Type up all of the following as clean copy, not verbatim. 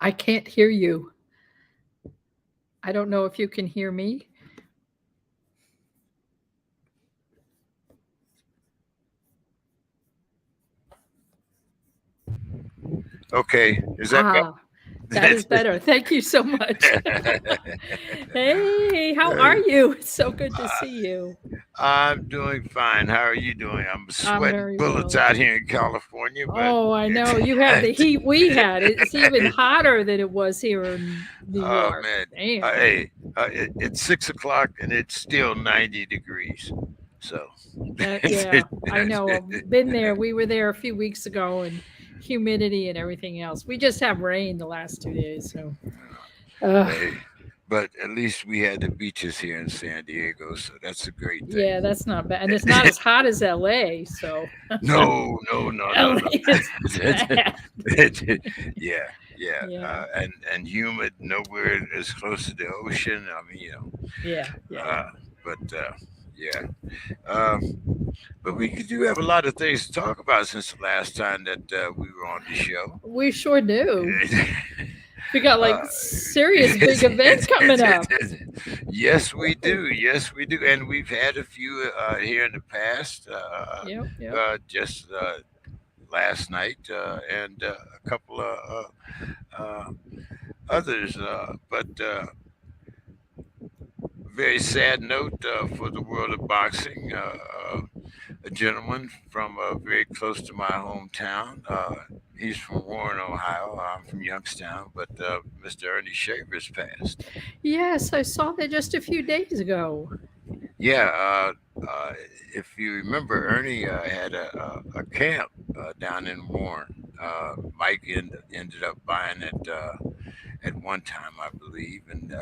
I can't hear you. I don't know if you can hear me. Okay, is that Ah, that is better. Thank you so much. better? Hey, how are you? It's so good to Uh, see you. I'm doing fine. How are you doing? I'm I'm sweating very bullets well. out here in California, but Oh, I know. You have the it's, heat we had. It's even hotter than it was here in New oh York. man, Damn. hey, it's 6 o'clock and it's still 90 degrees. So, That, yeah, I know. I've been there. We were there a few weeks ago, and humidity and everything else. We just have rain the last 2 days, so. hey, but at least we had the beaches here in San Diego, so that's a great Yeah, thing. that's not bad. And it's not as hot as LA, so No, no, no, no, LA no. is bad. Yeah, yeah, Yeah, and humid, nowhere as close to the ocean. I mean, yeah, yeah, uh, yeah. but yeah, but we do have a lot of things to talk about since the last time that we were on the show. We sure do. We got uh, like serious big events coming up. yes, we do. Yes, we do, and we've had a few here in the past. Yep, yep. Just last night and a couple of others. But very sad note for the world of boxing. A gentleman from very close to my hometown. He's from Warren, Ohio. I'm from Youngstown, but Mr. Ernie Shavers passed. Yes, I saw that just a few days ago. Yeah, if you remember, Ernie had a camp down in Warren. Mike ended up buying it at one time, I believe, and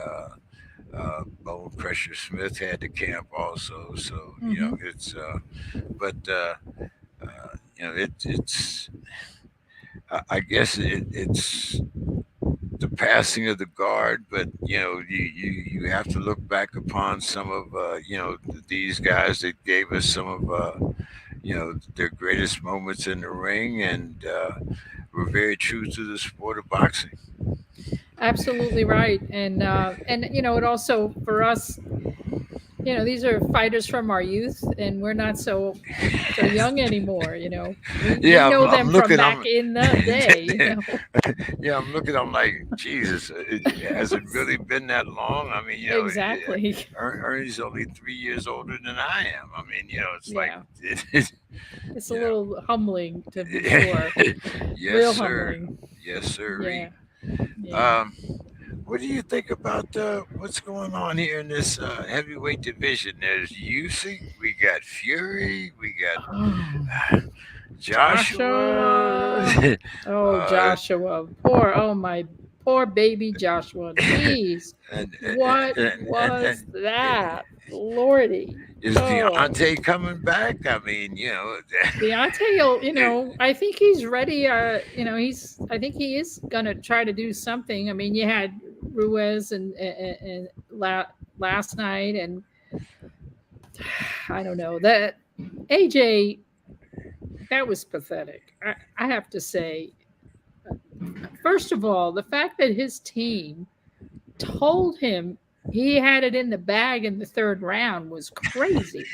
Bone Pressure Smith had the camp also. So Hmm. it's but it's I guess it's the passing of the guard, but you have to look back upon some of these guys that gave us some of their greatest moments in the ring, and were very true to the sport of boxing. Absolutely right. And it also for us, these are fighters from our youth, and we're not so young anymore. We Yeah, know I'm them from looking. back in the day. Yeah, I'm looking. I'm like, Jesus, has it really been that long? I mean, Exactly. Ernie's only 3 years older than I am. I mean, it's like, Yeah. It's a you know, little humbling to be sure. yes, Real sir. humbling. Yes, sir. Yeah. Yeah. Um, what do you think about what's going on here in this heavyweight division? There's Usyk, we got Fury, we got Oh, Joshua. Joshua. Oh, uh, Joshua. Oh, my poor baby Joshua. Jeez. and, What was that? Lordy. is Oh, Deontay coming back? I mean, Deontay, I think he's ready. I think he is going to try to do something. I mean, you had Ruiz and last night, and I don't know that AJ, that was pathetic. I have to say, first of all, the fact that his team told him he had it in the bag in the third round was crazy.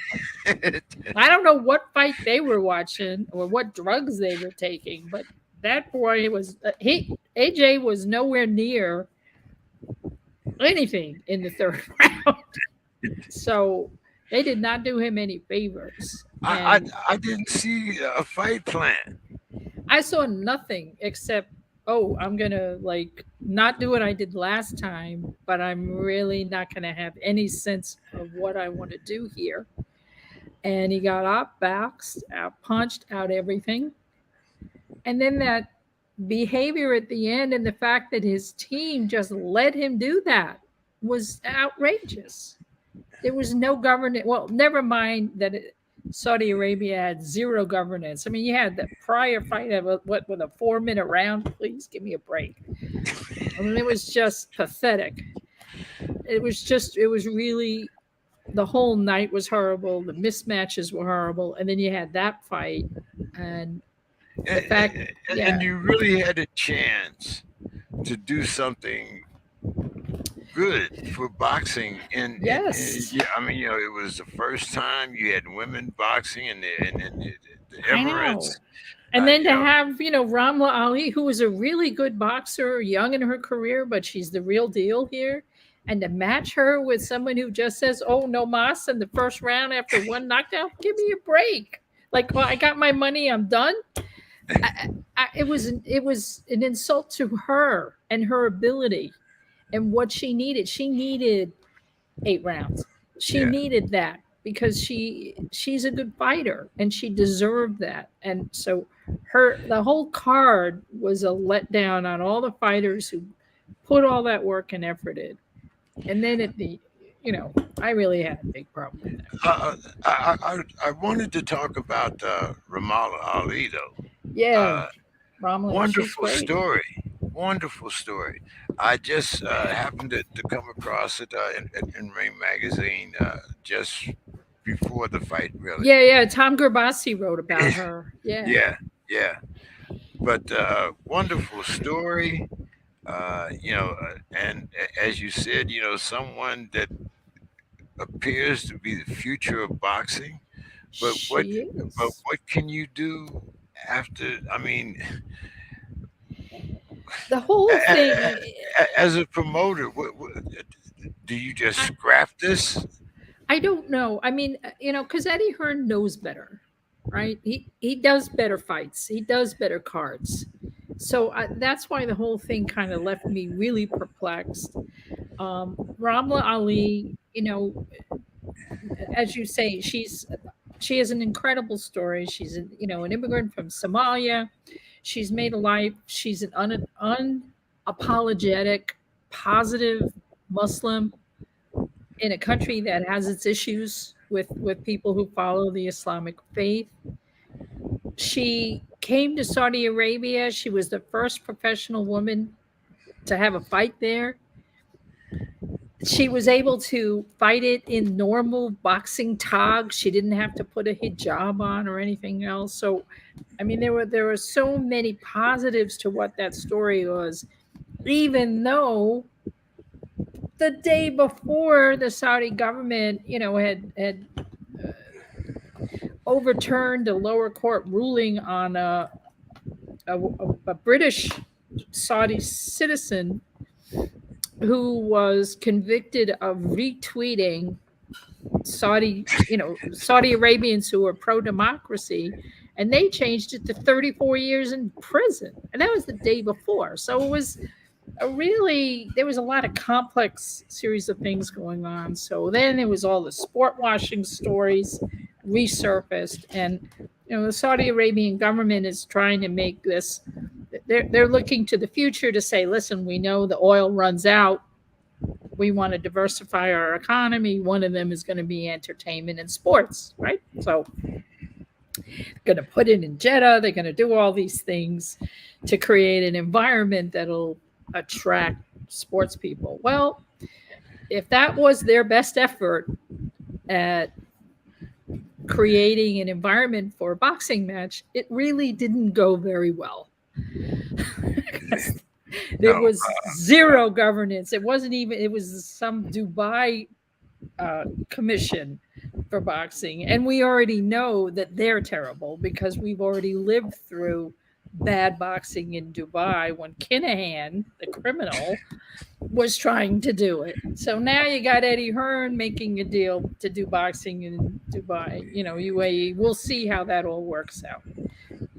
I don't know what fight they were watching or what drugs they were taking, but that boy was he AJ was nowhere near anything in the third round. So they did not do him any favors. I, And I didn't see a fight plan. I saw nothing except, oh, I'm gonna like not do what I did last time, but I'm really not gonna have any sense of what I want to do here. And he got outboxed, out punched, out everything. And then that behavior at the end and the fact that his team just let him do that was outrageous. There was no governance. Well, never mind that Saudi Arabia had zero governance. I mean, you had the prior fight of what with a 4 minute round. Please give me a break. I mean, it was just pathetic. It was really the whole night was horrible. The mismatches were horrible, and then you had that fight, and the fact, And yeah, you really had a chance to do something good for boxing and Yes, yeah, I mean, it was the first time you had women boxing in the I know. Emirates. And then You to know, have, Ramla Ali, who was a really good boxer, young in her career, but she's the real deal here. And to match her with someone who just says, "Oh, no mas," in the first round after one knockdown, give me a break. Like, well, I got my money, I'm done. It was an insult to her and her ability and what she needed. She needed 8 rounds. She yeah. needed that because she's a good fighter and she deserved that. And so the whole card was a letdown on all the fighters who put all that work and effort in. And then at the I really had a big problem with that. I wanted to talk about Ramallah Ali though. Yeah, Uh, Romlin, she's Wonderful great. story. Wonderful story. I just happened to come across it in Ring Magazine just before the fight, really. Yeah, yeah. Tom Gerbasi wrote about her. Yeah. Yeah, yeah. But wonderful story. And as you said, someone that appears to be the future of boxing. But what, She but is. what can you do after? I mean, The whole thing. as a promoter, do you just I, scrap this? I don't know. I mean, because Eddie Hearn knows better, right? He does better fights. He does better cards. So that's why the whole thing kind of left me really perplexed. Ramla Ali, as you say, she has an incredible story. She's an immigrant from Somalia. She's made a life. She's an unapologetic, positive Muslim in a country that has its issues with people who follow the Islamic faith. She came to Saudi Arabia. She was the first professional woman to have a fight there. She was able to fight it in normal boxing togs. She didn't have to put a hijab on or anything else. So, I mean, there were so many positives to what that story was, even though the day before the Saudi government, had overturned a lower court ruling on a British Saudi citizen who was convicted of retweeting Saudi Arabians who are pro democracy, and they changed it to 34 years in prison, and that was the day before. So it was there was a lot of complex series of things going on. So then it was all the sport washing stories resurfaced, and the Saudi Arabian government is trying to make this. They're looking to the future to say, listen, we know the oil runs out. We want to diversify our economy. One of them is going to be entertainment and sports, right? So going to put it in Jeddah. They're going to do all these things to create an environment that'll attract sports people. Well, if that was their best effort at creating an environment for a boxing match, it really didn't go very well. There No. was zero governance. It wasn't even, it was some Dubai commission for boxing. And we already know that they're terrible because we've already lived through bad boxing in Dubai when Kinahan, the criminal, was trying to do it. So now you got Eddie Hearn making a deal to do boxing in Dubai, UAE. We'll see how that all works out.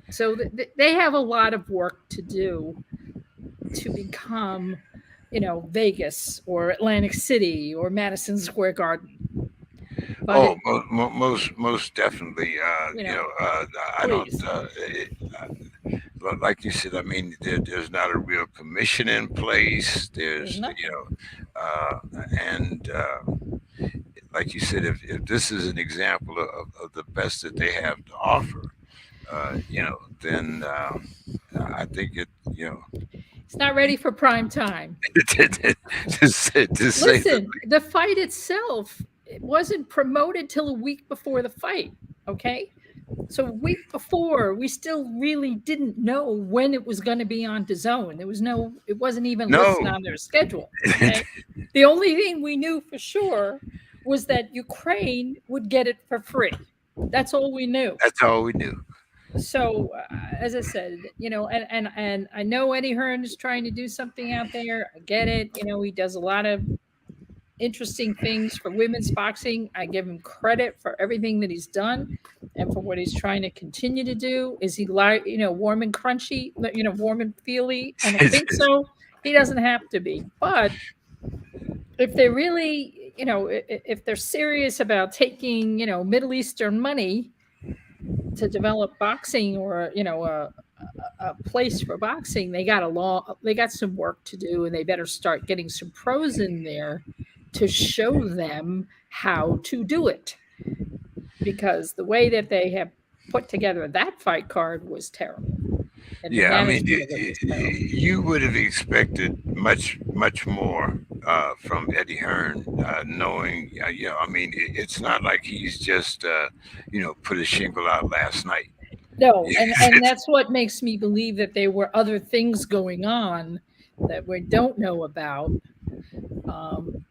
So they have a lot of work to do to become, Vegas or Atlantic City or Madison Square Garden. But Oh, most definitely. you know, I don't. please, Like you said, I mean, there's not a real commission in place. there's There's, nothing. and like you said, if this is an example of the best that they have to offer, then I think It's not ready for prime time. to say the Listen, the fight itself, it wasn't promoted till a week before the fight. Okay, So a week before, we still really didn't know when it was going to be on DAZN. It wasn't even listed No, on their schedule. Okay. The only thing we knew for sure was that Ukraine would get it for free. That's all we knew. that's all we knew. So, as I said, and I know Eddie Hearn is trying to do something out there. I get it. He does a lot of interesting things for women's boxing. I give him credit for everything that he's done and for what he's trying to continue to do. Is he like, warm and crunchy, warm and feely? I don't think so. He doesn't have to be. But if they really, if they're serious about taking, Middle Eastern money to develop boxing or, a place for boxing, they got some work to do, and they better start getting some pros in there to show them how to do it, because the way that they have put together that fight card was terrible, and the Yeah, I mean, management of it was terrible. you would have expected much more from Eddie Hearn, knowing, I mean, it's not like he's just, put a shingle out last night. No, and that's what makes me believe that there were other things going on that we don't know about.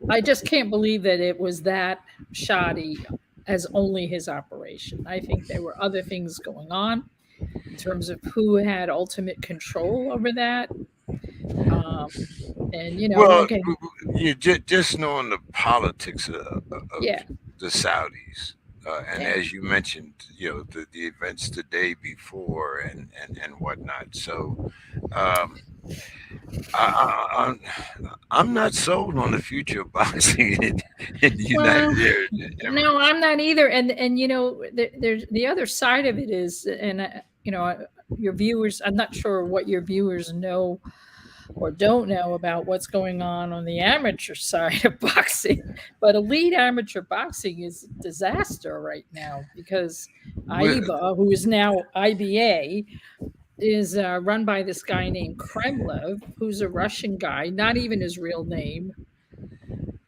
I just can't believe that it was that shoddy as only his operation. I think there were other things going on in terms of who had ultimate control over that. Um, and Well, look at, you just knowing the politics of yeah, the Saudis, and yeah. as you mentioned, the events the day before and whatnot. So, um, I'm not sold on the future of boxing in the United Well, no, Emirates. I'm not either. And there's the other side of it is, and your viewers. I'm not sure what your viewers know or don't know about what's going on the amateur side of boxing. But elite amateur boxing is a disaster right now because Well, AIBA, who is now IBA, is run by this guy named Kremlev, who's a Russian guy, not even his real name.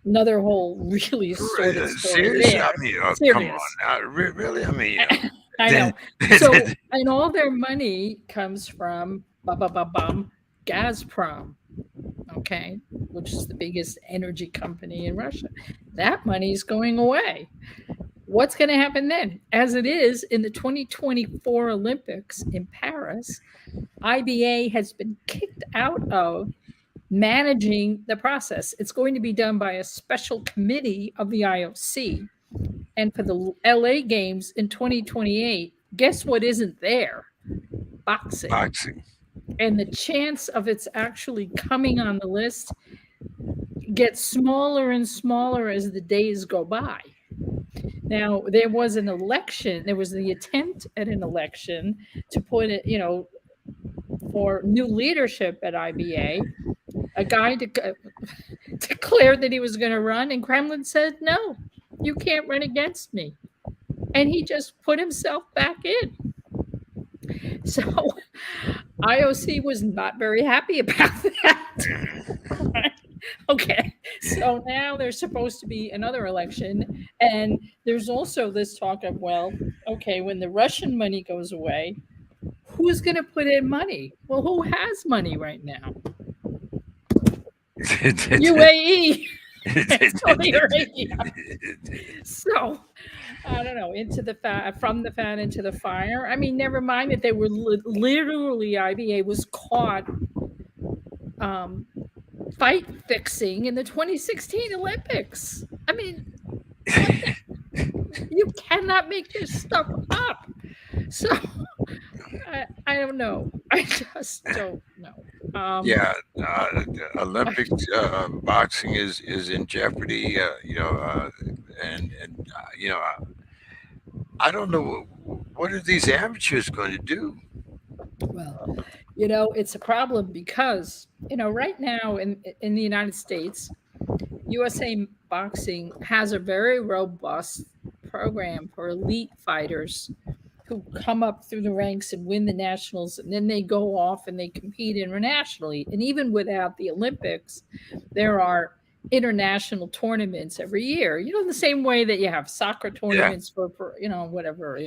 Another whole really sordid story seriously, I there. mean, come on, Serious. really, I mean, I then, know. So, and all their money comes from bum, Gazprom, okay, which is the biggest energy company in Russia. That money is going away. What's going to happen then? As it is in the 2024 Olympics in Paris, IBA has been kicked out of managing the process. It's going to be done by a special committee of the IOC. And for the LA Games in 2028, guess what isn't there? Boxing. boxing. And the chance of it's actually coming on the list gets smaller and smaller as the days go by. Now, there was an election, there was the attempt at an election to put it, for new leadership at IBA. A guy declared that he was going to run, and Kremlin said, no, you can't run against me. And he just put himself back in. So IOC was not very happy about that. Okay, so now there's supposed to be another election, and there's also this talk of, well, okay, when the Russian money goes away, who's going to put in money? Well, who has money right now? UAE and Saudi Arabia. So I don't know, from the fan into the fire. I mean, never mind that they were literally IBA was caught um, fight fixing in the 2016 Olympics. I mean, you cannot make this stuff up. So I don't know. I just don't know. Yeah, Olympic boxing is in jeopardy. I don't know what are these amateurs going to do. Well, it's a problem because right now in the United States, USA Boxing has a very robust program for elite fighters who come up through the ranks and win the nationals, and then they go off and they compete internationally. And even without the Olympics, there are international tournaments every year. You know, the same way that you have soccer Yeah. tournaments for whatever,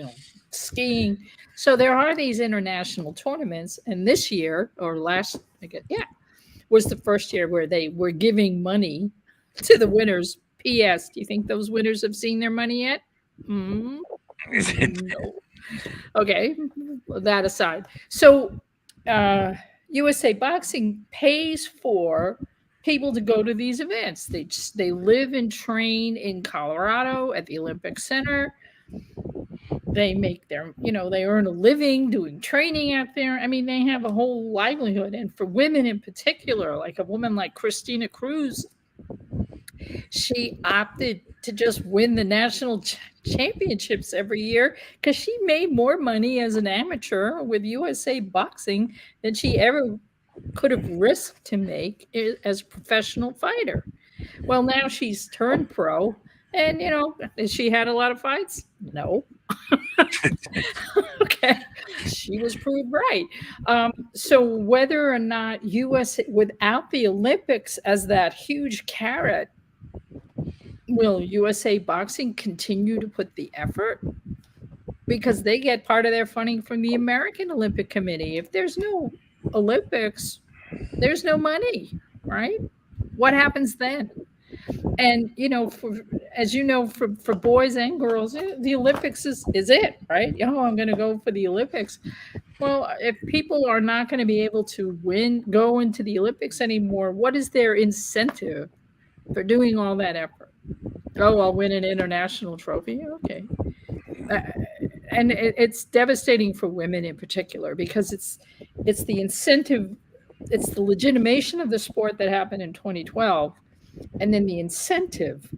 skiing. So there are these international tournaments, and this year or last, I guess, yeah, was the first year where they were giving money to the winners. P.S. Do you think those winners have seen their money yet? Mm, no. Okay, that aside. So, uh, USA Boxing pays for people to go to these events. They live and train in Colorado at the Olympic Center. They make their, they earn a living doing training out there. I mean, they have a whole livelihood. And for women in particular, like a woman like Christina Cruz, she opted to just win the national championships every year because she made more money as an amateur with USA Boxing than she ever could have risked to make as a professional fighter. Well, now she's turned pro, and has she had a lot of fights? No. Okay, she was proved right. So whether or not US, without the Olympics as that huge carrot, will USA Boxing continue to put the effort? Because they get part of their funding from the American Olympic Committee. If there's no Olympics, there's no money, right? What happens then? And as you know, for boys and girls, the Olympics is it, right? I'm going to go for the Olympics. Well, if people are not going to be able to go into the Olympics anymore, what is their incentive for doing all that effort? Oh, I'll win an international trophy. Okay. Uh, and it's devastating for women in particular because it's the incentive, it's the legitimation of the sport that happened in 2012, and then the incentive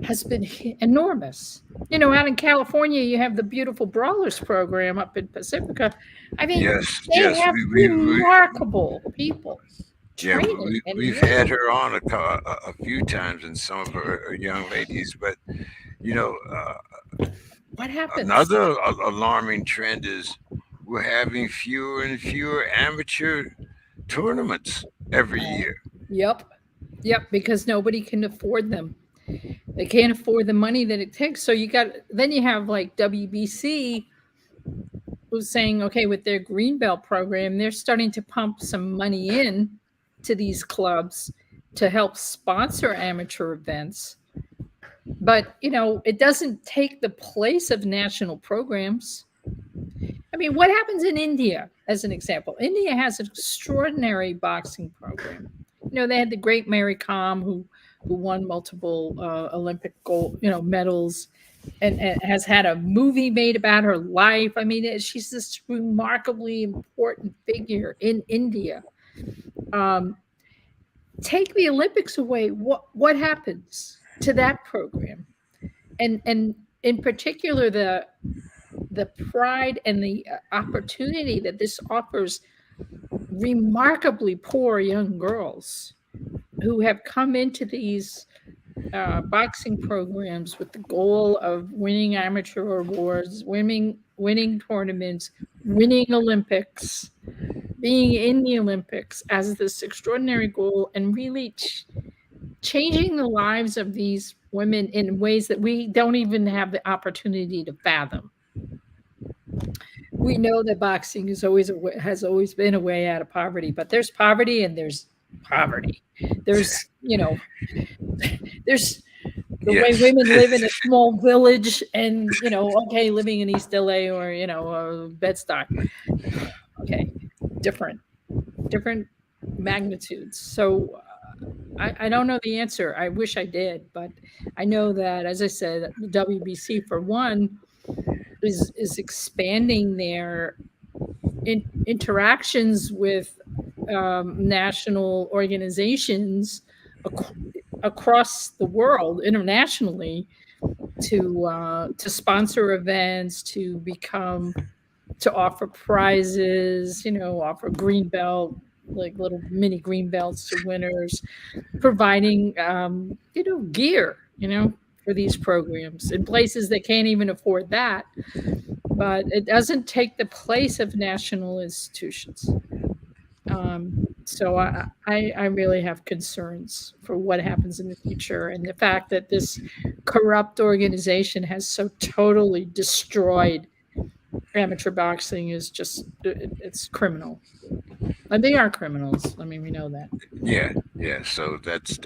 has been enormous. Out in California, you have the beautiful Brawlers program up in Pacifica. I mean, Yes, they yes. have remarkable people Yeah, training and we've had winning. her on a few times and some of her young ladies, but you know, What happens? another alarming trend is we're having fewer and fewer amateur tournaments every Uh, year. yep, yep, because nobody can afford them. They can't afford the money that it takes. So then you have like WBC who's saying, okay, with their Greenbelt program, they're starting to pump some money in to these clubs to help sponsor amateur events. But, it doesn't take the place of national programs. I mean, what happens in India, as an example? India has an extraordinary boxing program. They had the great Mary Kom who won multiple Olympic gold, medals, and has had a movie made about her life. I mean, she's this remarkably important figure in India. Um, take the Olympics away, what happens to that program? And in particular, the pride and the opportunity that this offers remarkably poor young girls who have come into these boxing programs with the goal of winning amateur awards, winning tournaments, winning Olympics, being in the Olympics as this extraordinary goal, and really changing the lives of these women in ways that we don't even have the opportunity to fathom. We know that boxing has always been a way out of poverty, but there's poverty and there's poverty. There's there's the way Yes, women live in a small village and okay, living in East LA or Bed-Stuy. Okay, different different magnitudes. So I don't know the answer. I wish I did, but I know that, as I said, the WBC for one is expanding their interactions with national organizations across the world internationally to sponsor events, to offer prizes, offer green belt, like little mini green belts to winners, providing gear, for these programs in places that can't even afford that. But it doesn't take the place of national institutions. So I really have concerns for what happens in the future, and the fact that this corrupt organization has so totally destroyed amateur boxing is just it's criminal. And they are criminals. I mean, we know that. Yeah, yeah. So that's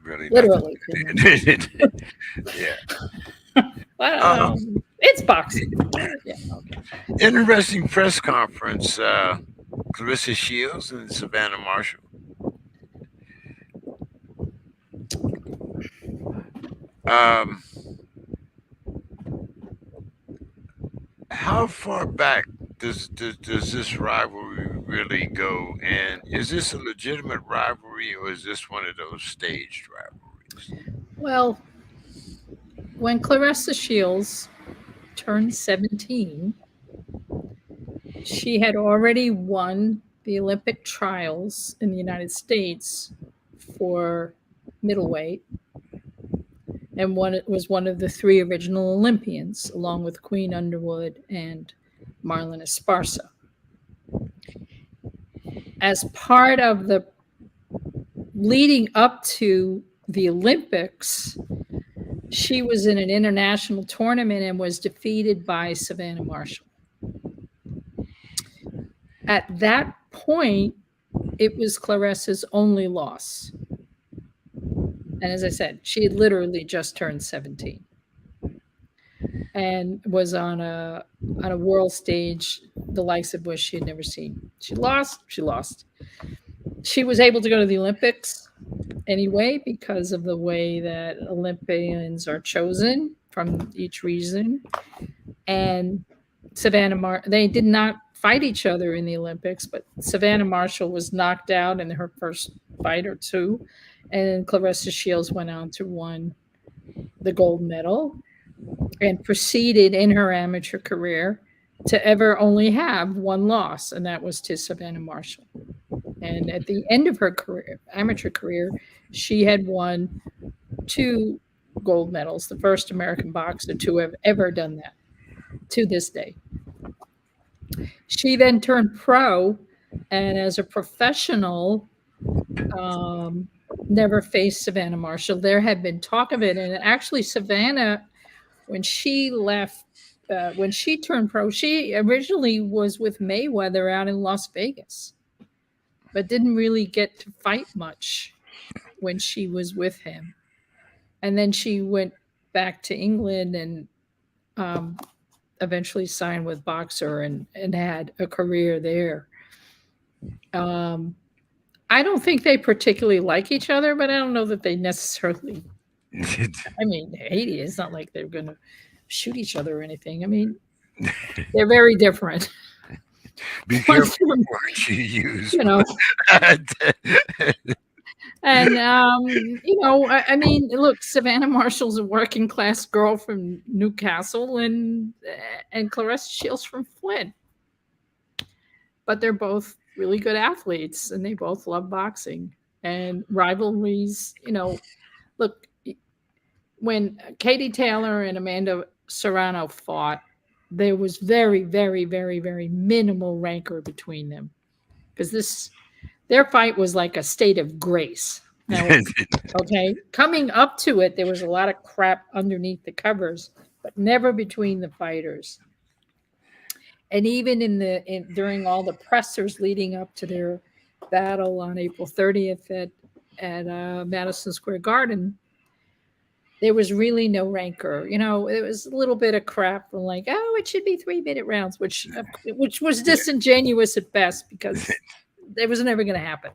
really nothing. Literally criminals. Yeah. Well, it's boxing. Yeah, okay. Interesting press conference. Clarissa Shields and Savannah Marshall. Um, how far back does this rivalry really go? And is this a legitimate rivalry, or is this one of those staged rivalries? Well, when Clarissa Shields turned 17, she had already won the Olympic trials in the United States for middleweight, and was one of the three original Olympians, along with Queen Underwood and Marlon Esparza. As part of the leading up to the Olympics, she was in an international tournament and was defeated by Savannah Marshall. At that point, it was Clarissa's only loss. And as I said, she had literally just turned 17 and was on a world stage, the likes of which she had never seen. She lost. She was able to go to the Olympics anyway because of the way that Olympians are chosen from each region. And they did not fight each other in the Olympics, but Savannah Marshall was knocked out in her first fight or two, and Clarissa Shields went on to win the gold medal and proceeded in her amateur career to ever only have one loss, and that was to Savannah Marshall. And at the end of her amateur career, she had won 2 gold medals, the first American boxer to have ever done that to this day. She then turned pro, and as a professional, never faced Savannah Marshall. There had been talk of it, and actually Savannah, when she left, when she turned pro, she originally was with Mayweather out in Las Vegas, but didn't really get to fight much when she was with him. And then she went back to England and eventually signed with Boxer and had a career there. I don't think they particularly like each other, but I don't know that they necessarily. I mean, Haiti, it's not like they're going to shoot each other or anything. I mean, they're very different. Be careful what words you use. You know. And I mean, look, Savannah Marshall's a working class girl from Newcastle, and Clarissa Shields from Flint. But they're both really good athletes, and they both love boxing. And rivalries, look, when Katie Taylor and Amanda Serrano fought, there was very, very, very, very minimal rancor between them, because their fight was like a state of grace. Now, okay, coming up to it, there was a lot of crap underneath the covers, but never between the fighters. And even during all the pressers leading up to their battle on April 30th at Madison Square Garden, there was really no rancor. It was a little bit of crap from like, oh, it should be 3-minute rounds, which was disingenuous at best, because it was never going to happen.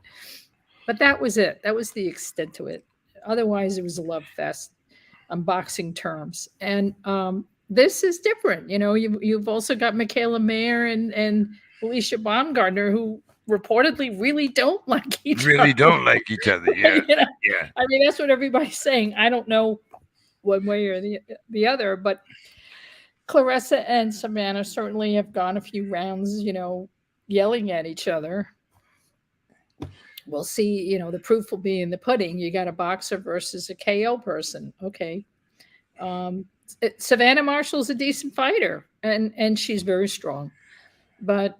But that was it. That was the extent to it. Otherwise, it was a love fest on boxing terms. And this is different. You've also got Michaela Mayer and Alicia Baumgartner, who reportedly really don't like each other. Really don't like each other, yeah. Yeah. I mean, that's what everybody's saying. I don't know one way or the other, but Clarissa and Savannah certainly have gone a few rounds, yelling at each other. We'll see, the proof will be in the pudding. You got a boxer versus a KO person. Okay. Savannah Marshall's a decent fighter, and she's very strong. But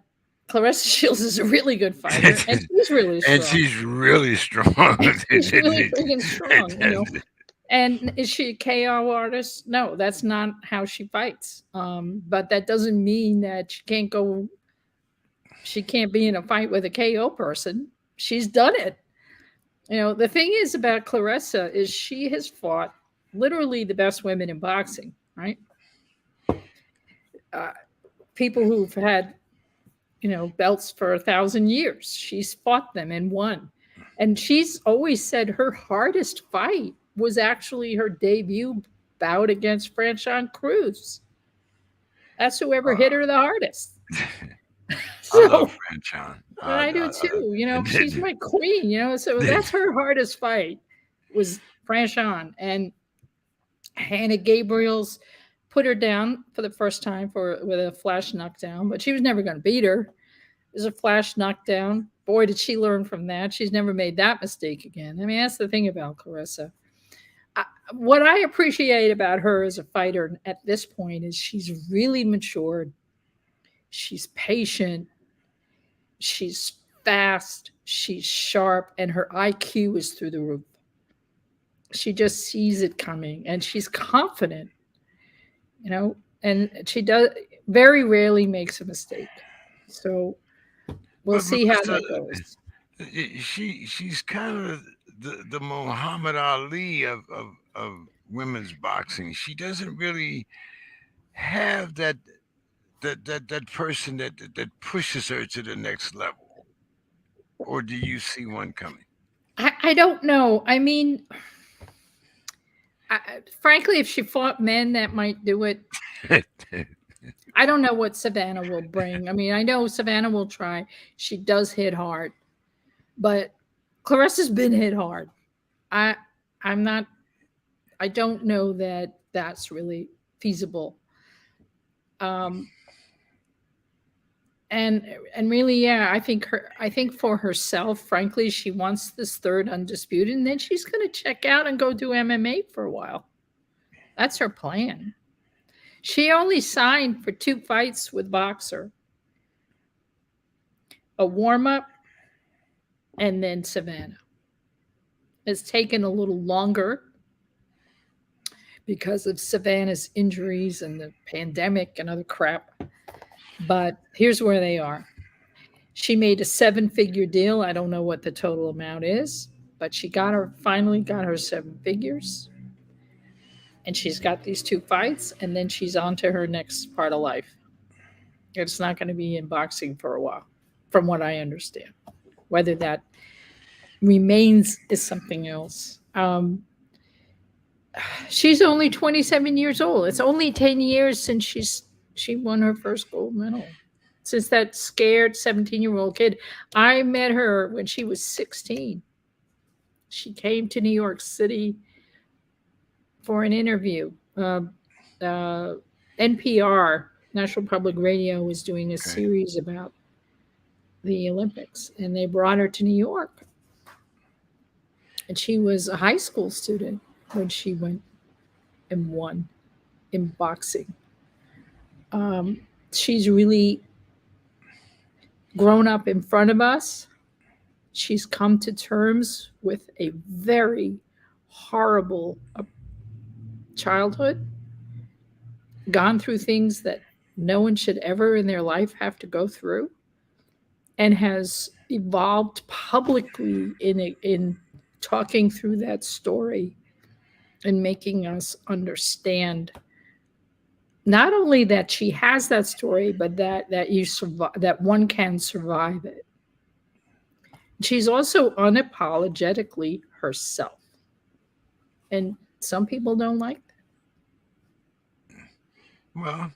Clarissa Shields is a really good fighter, and she's really and strong. she's really strong. She's really freaking strong, you know. And is she a KO artist? No, that's not how she fights. But that doesn't mean that she can't go. She can't be in a fight with a KO person. She's done it. You know, the thing is about Clarissa is she has fought literally the best women in boxing, right? Uh, People who've had, you know, belts for 1,000 years. She's fought them and won. And she's always said her hardest fight was actually her debut bout against Franchon Cruz. That's whoever hit her the hardest. I love So, Franchon. and I do too. You know, she's my queen. You know, so that's her hardest fight was Franchon, and Hannah Gabriel's put her down for the first time for with a flash knockdown, but she was never going to beat her. It was a flash knockdown. Boy, did she learn from that. She's never made that mistake again. I mean, that's the thing about Clarissa. What I appreciate about her as a fighter at this point is she's really matured. She's patient. She's fast. She's sharp, and her IQ is through the roof. She just sees it coming, and she's confident, you know, and she does very rarely makes a mistake. So we'll But see how Melissa, that goes. she's kind of the Muhammad Ali of women's boxing. She doesn't really have that person that pushes her to the next level. Or do you see one coming? I don't know. I mean, frankly, if she fought men, that might do it. I don't know what Savannah will bring. I mean, I know Savannah will try. She does hit hard, but Clarissa's been hit hard. I I'm not. I don't know that that's really feasible. Um, and really, yeah, I think for herself, frankly, she wants this third undisputed, and then she's going to check out and go do MMA for a while. That's her plan. She only signed for 2 fights with Boxer, a warm up, and then Savannah. It's taken a little longer because of Savannah's injuries and the pandemic and other crap. But here's where they are. She made a 7-figure deal. I don't know what the total amount is, but she got her finally got her 7 figures, and she's got these 2 fights, and then she's on to her next part of life. It's not going to be in boxing for a while, from what I understand. Whether that remains is something else. She's only 27 years old. It's only 10 years since she won her first gold medal. Since that scared 17-year-old kid. I met her when she was 16. She came to New York City for an interview. Uh, NPR, National Public Radio, was doing a Okay. series about the Olympics, and they brought her to New York. And she was a high school student when she went and won in boxing. She's really grown up in front of us. She's come to terms with a very horrible childhood, gone through things that no one should ever in their life have to go through, and has evolved publicly in talking through that story and making us understand not only that she has that story, but that you survive, that one can survive it. She's also unapologetically herself, and some people don't like Well,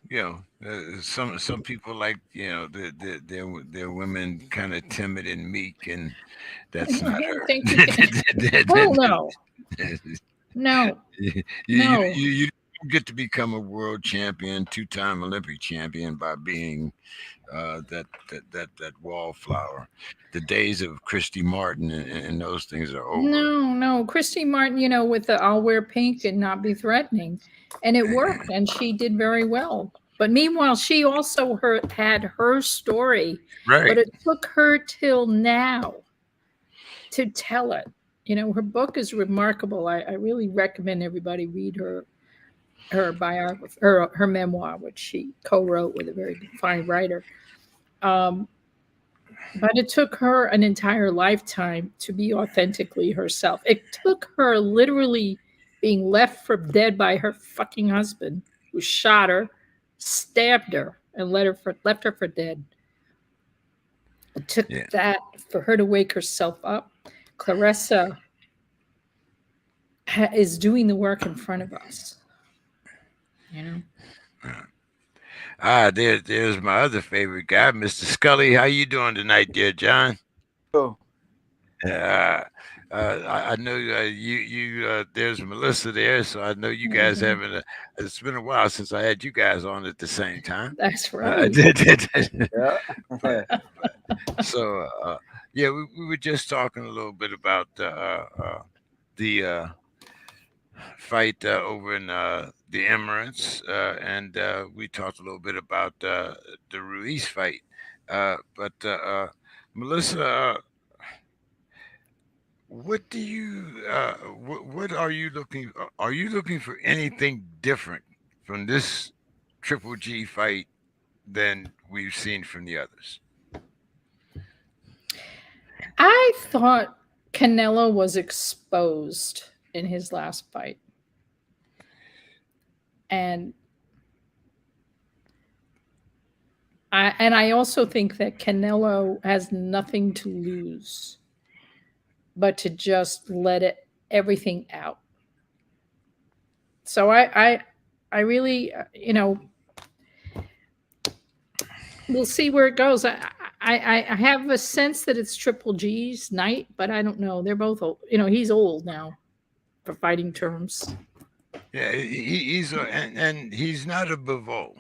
some people like their women kind of timid and meek, and that. that's I not don't her. think you can. Hell no, no, no. You don't get to become a world champion, two-time Olympic champion by being that wallflower. The days of Christy Martin and those things are over. No, no. Christy Martin, you know, with the I'll wear pink and not be threatening. And it And worked, and she did very well. But meanwhile, she also had her story, but Right. it took her till now to tell it. Her book is remarkable. I really recommend everybody read her biography, her memoir, which she co-wrote with a very fine writer. Um, but it took her an entire lifetime to be authentically herself. It took her literally being left for dead by her fucking husband, who shot her, stabbed her, and left her for dead. It took Yeah. that for her to wake herself up. Clarissa is doing the work in front of us. You know. There's my other favorite guy, Mr. Scully. How you doing tonight, dear John? Oh, Uh, I know there's Melissa there, so I know you guys Mhm. haven't. It's been a while since I had you guys on at the same time. That's Uh, right. yeah. but so yeah, we were just talking a little bit about the fight over in the Emirates, and we talked a little bit about the Ruiz fight. But Melissa, what do you what are you looking? Are you looking for anything different from this Triple G fight than we've seen from the others? I thought Canelo was exposed in his last fight. And I also think that Canelo has nothing to lose but to just let it everything out. So I really we'll see where it goes. I have a sense that it's Triple G's night, but I don't know. They're both old. He's old now for fighting terms. Yeah, and he's not a Bivol.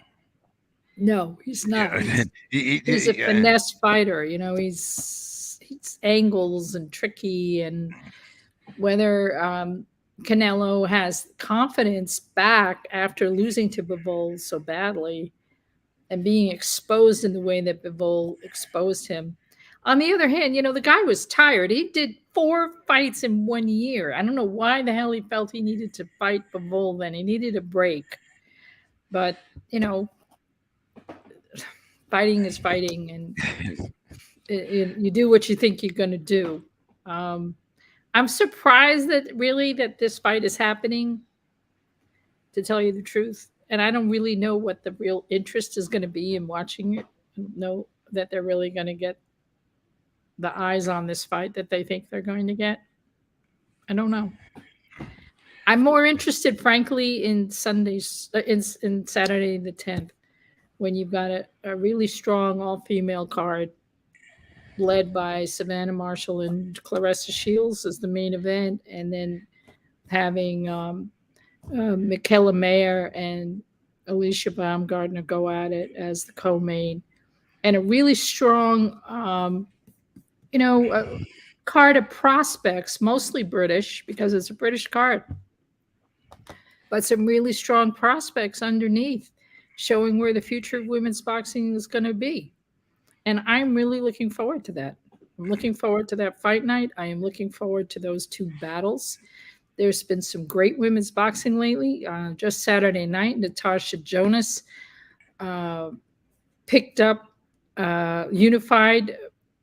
No, he's not. Yeah, He's a yeah. finesse fighter. He's angles and tricky, and whether Canelo has confidence back after losing to Bivol so badly and being exposed in the way that Bivol exposed him. On the other hand, the guy was tired. He did 4 fights in 1 year. I don't know why the hell he felt he needed to fight Bivol then. He needed a break. But, you know, fighting is fighting, and you do what you think you're going to do. Um, I'm surprised that this fight is happening, to tell you the truth. And I don't really know what the real interest is going to be in watching it. I don't know that they're really going to get the eyes on this fight that they think they're going to get. I don't know. I'm more interested, frankly, in in Saturday the 10th, when you've got a really strong all female card led by Savannah Marshall and Clarissa Shields as the main event, and then having Michaela Mayer and Alicia Baumgartner go at it as the co-main, and a really strong, card of prospects, mostly British because it's a British card, but some really strong prospects underneath, showing where the future of women's boxing is going to be. And I'm really looking forward to that. I'm looking forward to that fight night. I am looking forward to those two battles. There's been some great women's boxing lately. Just Saturday night, Natasha Jonas uh, picked up unified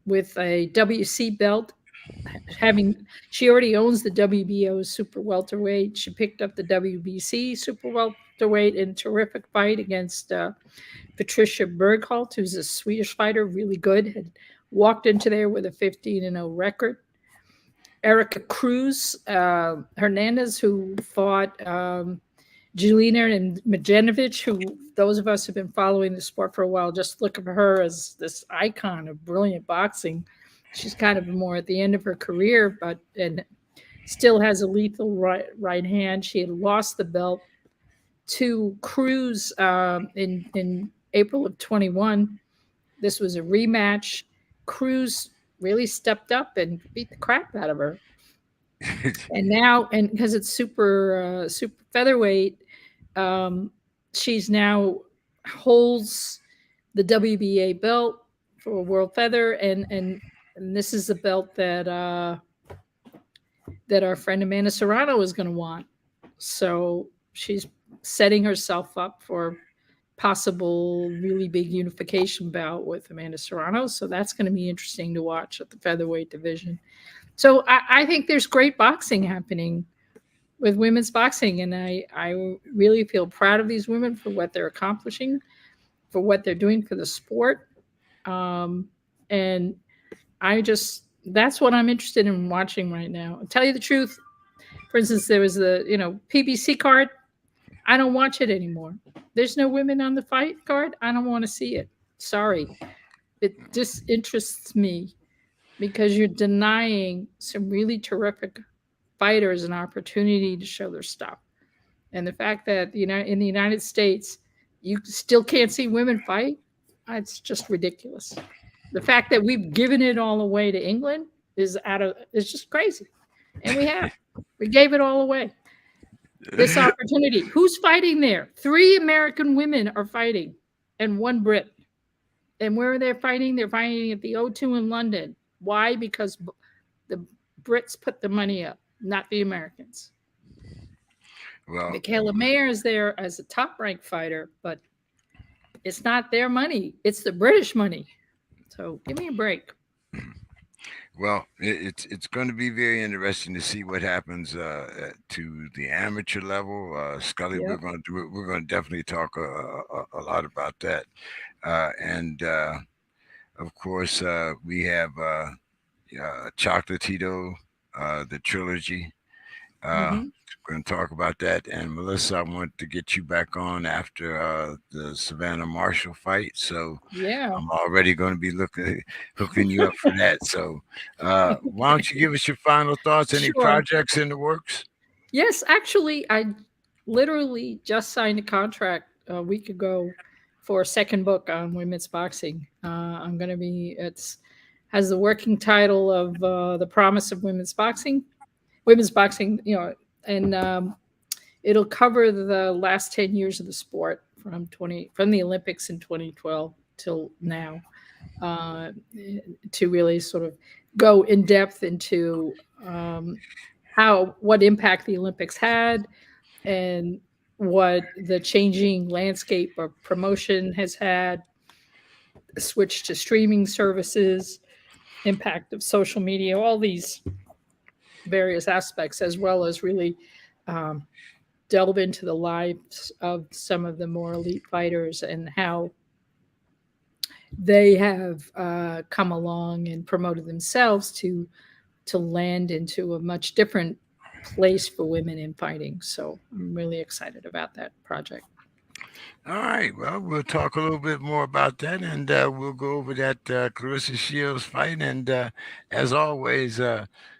with a WC belt. She already owns the WBO super welterweight. She picked up the WBC super welterweight in a terrific fight against Patricia Bergholt, who's a Swedish fighter, really good. Had walked into there with a 15-0 record. Erica Cruz Hernandez, who fought Jelena and Majanovic, who those of us who've been following the sport for a while just look at her as this icon of brilliant boxing. She's kind of more at the end of her career, but and still has a lethal right hand. She had lost the belt to Cruz in April of 21. This was a rematch. Cruz really stepped up and beat the crap out of her. And now, and because it's super featherweight, she's now holds the WBA belt for World Feather, and this is the belt that our friend Amanda Serrano is going to want. So she's setting herself up for possible really big unification bout with Amanda Serrano. So that's going to be interesting to watch at the featherweight division. So I think there's great boxing happening with women's boxing, and I really feel proud of these women for what they're accomplishing, for what they're doing for the sport. And I just that's what I'm interested in watching right now. I'll tell you the truth. For instance, there was the PBC card. I don't watch it anymore. There's no women on the fight card. I don't want to see it. Sorry. It disinterests me because you're denying some really terrific fighters an opportunity to show their stuff. And the fact that in the United States you still can't see women fight, it's just ridiculous. The fact that we've given it all away to England is just crazy. And we gave it all away. This opportunity. Who's fighting there? 3 American women are fighting and 1 Brit. And where are they fighting? They're fighting at the O2 in London. Why? Because the Brits put the money up, not the Americans. Well, Michaela Mayer is there as a top-ranked fighter, but it's not their money. It's the British money. So give me a break. well, it's going to be very interesting to see what happens to the amateur level. Scully, Yep. we're going to definitely talk a lot about that, and of course we have Chocolatito, the trilogy. Hmm. We're going to talk about that. And Melissa, I want to get you back on after the Savannah Marshall fight. So Yeah. I'm already going to be hooking you up for that. So why don't you give us your final thoughts? Any Sure. projects in the works? Yes, actually, I literally just signed a contract a week ago for a second book on women's boxing. I'm going to be it's has the working title of The Promise of Women's Boxing. Women's boxing, and it'll cover the last 10 years of the sport from the Olympics in 2012 till now, uh, to really sort of go in depth into what impact the Olympics had and what the changing landscape of promotion has had, switch to streaming services, impact of social media, all these various aspects, as well as really um, delve into the lives of some of the more elite fighters and how they have come along and promoted themselves to land into a much different place for women in fighting. So I'm really excited about that project. All right. Well, we'll talk a little bit more about that, and we'll go over that Clarissa Shields fight. And as always,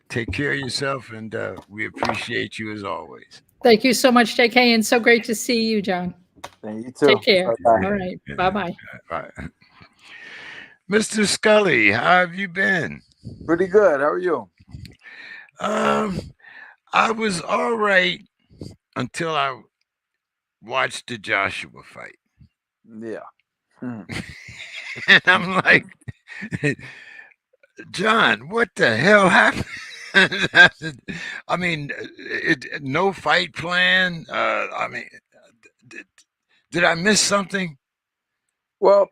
take care of yourself, and we appreciate you as always. Thank you so much, JK, and so great to see you, John. And you Take too. care. Bye bye. All right. Bye bye. All right. Mr. Scully, how have you been? Pretty good. How are you? Um, I was all right until I watched the Joshua fight. Yeah. Hmm. And I'm like, John, what the hell happened? I mean, no fight plan. I mean, did, did I miss something? Well,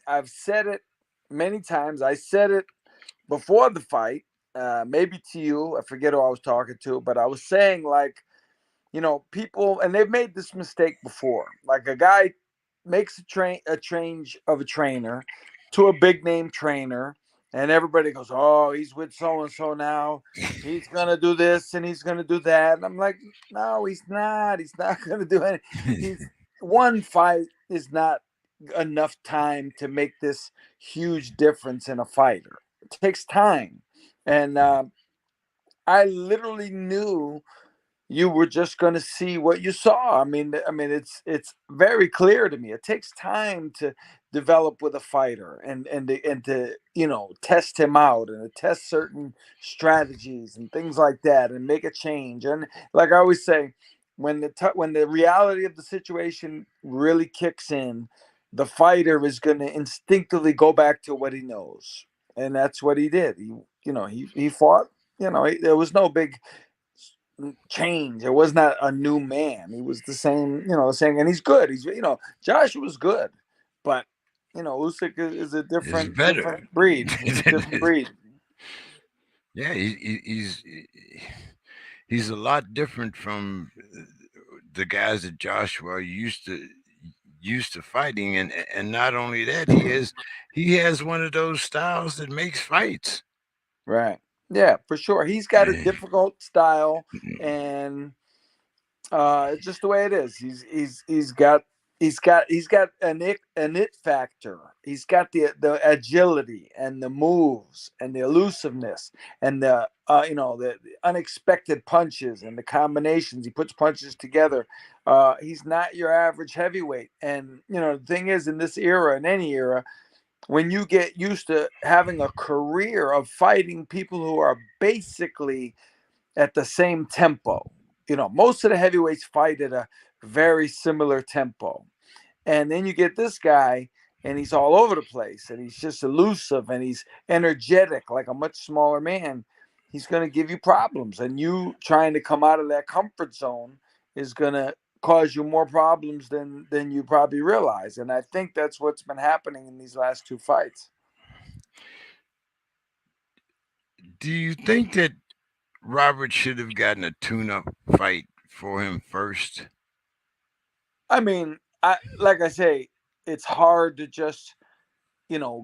I've said it many times. I said it before the fight, maybe to you. I forget who I was talking to, but I was saying like, people, and they've made this mistake before. Like a guy makes a change of a trainer to a big name trainer, and everybody goes, "Oh, he's with so and so now. He's gonna do this and he's gonna do that." And I'm like, "No, he's not. He's not gonna do anything. He's one fight is not enough time to make this huge difference in a fighter. It takes time." And I literally knew you were just going to see what you saw. I mean, it's very clear to me. It takes time to develop with a fighter and to test him out and to test certain strategies and things like that and make a change. And like I always say, when the reality of the situation really kicks in, the fighter is going to instinctively go back to what he knows, and that's what he did. He fought. There was no big change. It was not a new man. He was the same. The same, and he's good. Josh was good, but Usyk is a It's different better. breed. He's a different breed. Yeah, he's a lot different from the guys that Joshua used to fighting, and not only that, he has one of those styles that makes fights. Right. Yeah, for sure. He's got a difficult style, and it's just the way it is. He's got an it factor. He's got the agility and the moves and the elusiveness and the unexpected punches and the combinations. He puts punches together. He's not your average heavyweight. And the thing is, in this era, in any era, when you get used to having a career of fighting people who are basically at the same tempo. Most of the heavyweights fight at a very similar tempo. And then you get this guy, and he's all over the place, and he's just elusive, and he's energetic, like a much smaller man. He's going to give you problems. And you trying to come out of that comfort zone is going to cause you more problems than you probably realize. And I think that's what's been happening in these last two fights. Do you think that Robert should have gotten a tune-up fight for him first? I mean, like I say, it's hard to just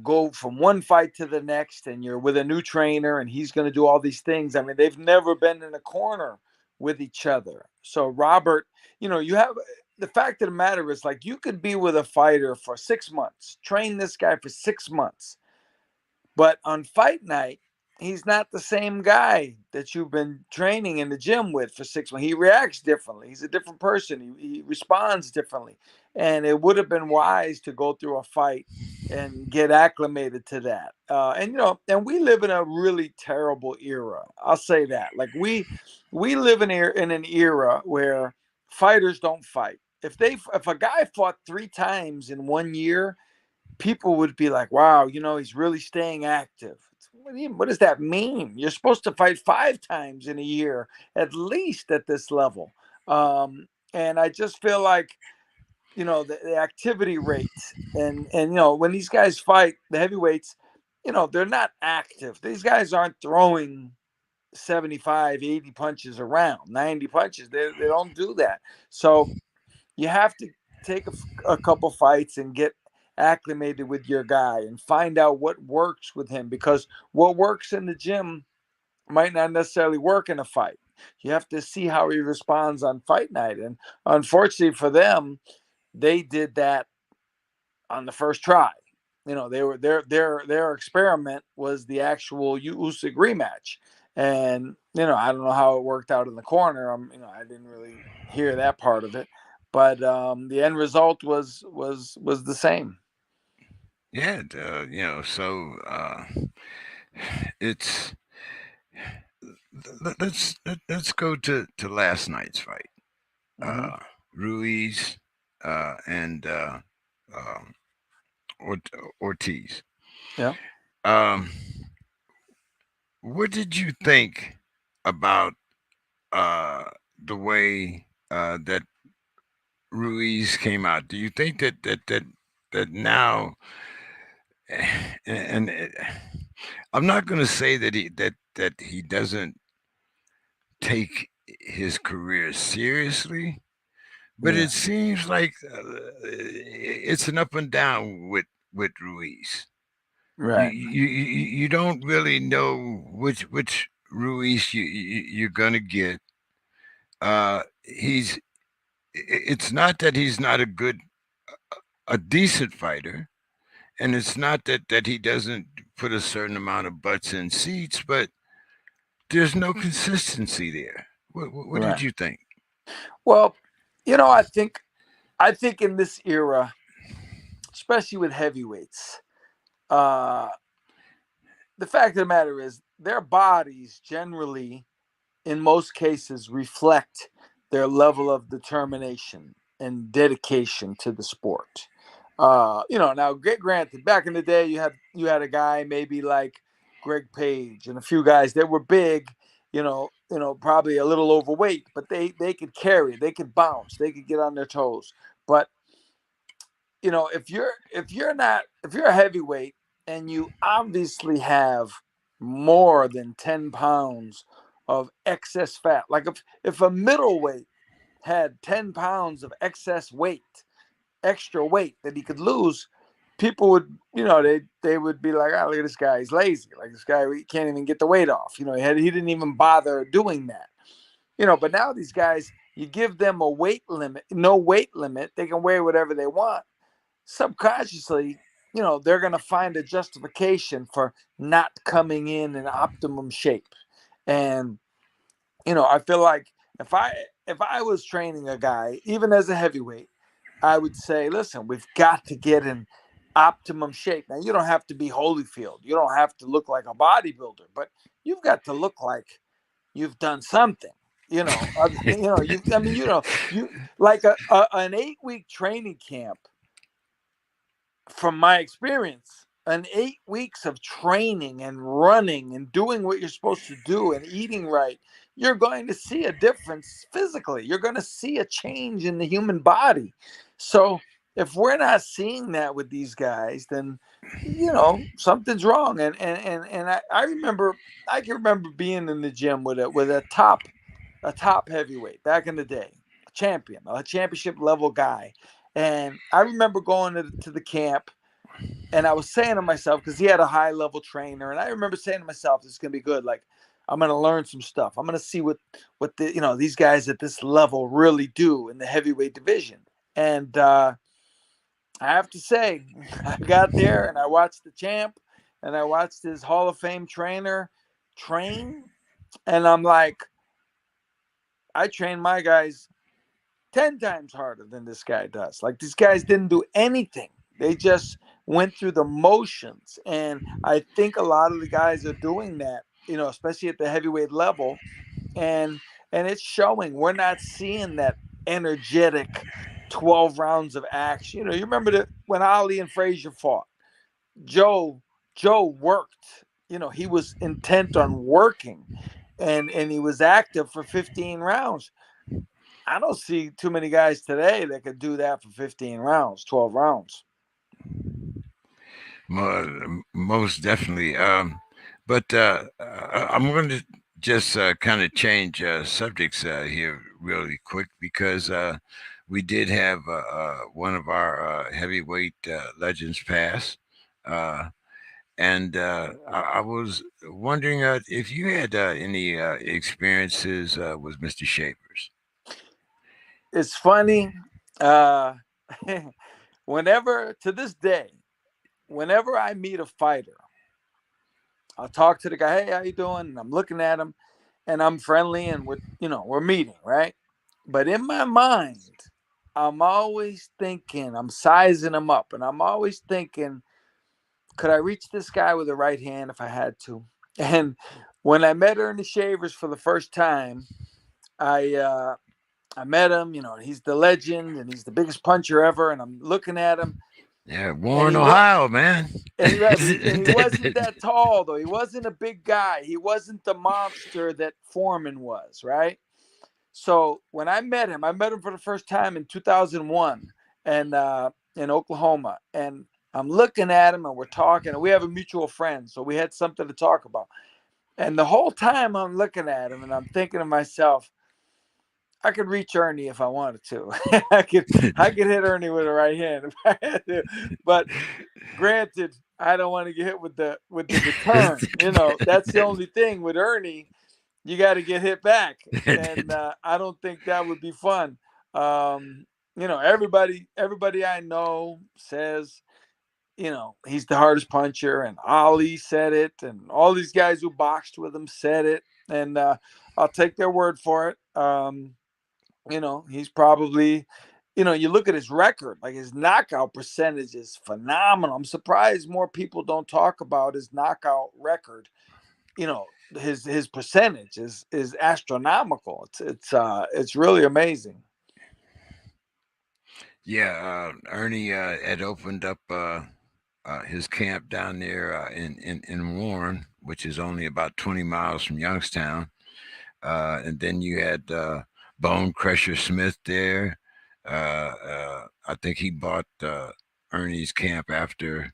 go from one fight to the next, and you're with a new trainer and he's going to do all these things. I mean, they've never been in a corner with each other. So Robert, you have the fact of the matter is, like, you could be with a fighter for 6 months, train this guy for 6 months, but on fight night, he's not the same guy that you've been training in the gym with for 6 months. He reacts differently. He's a different person. He responds differently. And it would have been wise to go through a fight and get acclimated to that. And we live in a really terrible era. I'll say that. Like, we live in an era where fighters don't fight. If a guy fought 3 times in 1 year, people would be like, wow, he's really staying active. What does that mean? You're supposed to fight 5 times in a year, at least at this level. And I just feel like, the activity rates and when these guys fight, the heavyweights, they're not active. These guys aren't throwing 75, 80 punches around, 90 punches. They don't do that. So you have to take a couple fights and get acclimated with your guy and find out what works with him, because what works in the gym might not necessarily work in a fight. You have to see how he responds on fight night. And unfortunately for them, they did that on the first try. They were their experiment was the actual Usyk rematch. And I don't know how it worked out in the corner. I didn't really hear that part of it, but the end result was the same. Yeah, so it's let's go to last night's fight. Mm-hmm. Uh, Ruiz and um, Ortiz. Yeah. Um, what did you think about uh, the way that Ruiz came out? Do you think that now, and I'm not going to say that he doesn't take his career seriously, but Yeah. it seems like it's an up and down with Ruiz. You Right. you you don't really know which Ruiz you're gonna get. He's it's not that he's not a decent fighter, and it's not that he doesn't put a certain amount of butts in seats, but there's no consistency there. What did Right. you think? Well, I think in this era, especially with heavyweights, uh, the fact of the matter is their bodies generally, in most cases, reflect their level of determination and dedication to the sport. Now granted, back in the day, you had a guy maybe like Greg Page and a few guys that were big, probably a little overweight, but they could carry, they could bounce, they could get on their toes. But if you're a heavyweight and you obviously have more than 10 pounds of excess fat, like if a middleweight had 10 pounds of excess weight, extra weight that he could lose, people would, they would be like, oh, look at this guy, he's lazy. Like this guy, he can't even get the weight off. He didn't even bother doing that. But now these guys, you give them a weight limit, no weight limit, they can weigh whatever they want. Subconsciously, they're going to find a justification for not coming in optimum shape. And, I feel like if I was training a guy, even as a heavyweight, I would say, listen, we've got to get in optimum shape. Now, you don't have to be Holyfield. You don't have to look like a bodybuilder, but you've got to look like you've done something. You like an 8-week training camp. From my experience, an 8 weeks of training and running and doing what you're supposed to do and eating right, you're going to see a difference physically. You're going to see a change in the human body. So if we're not seeing that with these guys, then something's wrong. And I can remember being in the gym with a top heavyweight back in the day, a championship level guy. And I remember going to the camp, and I was saying to myself, because he had a high level trainer, and I remember saying to myself, this is going to be good. Like, I'm going to learn some stuff. I'm going to see what these guys at this level really do in the heavyweight division. And I have to say, I got there and I watched the champ and I watched his Hall of Fame trainer train. And I'm like, I train my guys 10 times harder than this guy does. Like, these guys didn't do anything. They just went through the motions. And I think a lot of the guys are doing that, especially at the heavyweight level. And it's showing. We're not seeing that energetic 12 rounds of action. You remember when Ali and Frazier fought, Joe worked. He was intent on working, and he was active for 15 rounds. I don't see too many guys today that could do that for 15 rounds, 12 rounds. Most definitely. But I'm going to just kind of change subjects here really quick, because we did have one of our heavyweight legends pass. And I was wondering if you had any experiences with Mr. Shavers. It's funny. Whenever, to this day, whenever I meet a fighter, I'll talk to the guy. Hey, how you doing? And I'm looking at him, and I'm friendly, and we're meeting, right? But in my mind, I'm always thinking, I'm sizing him up, and I'm always thinking, could I reach this guy with the right hand if I had to? And when I met Ernie Shavers for the first time, I met him. He's the legend, and he's the biggest puncher ever. And I'm looking at him. Yeah, Warren, Ohio, man. And he wasn't that tall, though. He wasn't a big guy. He wasn't the monster that Foreman was, right? So when I met him for the first time in 2001 and in Oklahoma. And I'm looking at him and we're talking. And we have a mutual friend, so we had something to talk about. And the whole time I'm looking at him and I'm thinking to myself, I could reach Ernie if I wanted to. I could hit Ernie with the right hand if I had to. But granted, I don't want to get hit with the return. That's the only thing with Ernie. You got to get hit back, and I don't think that would be fun. Everybody I know says, he's the hardest puncher, and Ali said it, and all these guys who boxed with him said it, and I'll take their word for it. He's probably, you look at his record, like his knockout percentage is phenomenal. I'm surprised more people don't talk about his knockout record. you know, his percentage is astronomical. It's really amazing. Yeah, Ernie had opened up his camp down there in Warren, which is only about 20 miles from Youngstown. And then you had Bone Crusher Smith there. I think he bought Ernie's camp after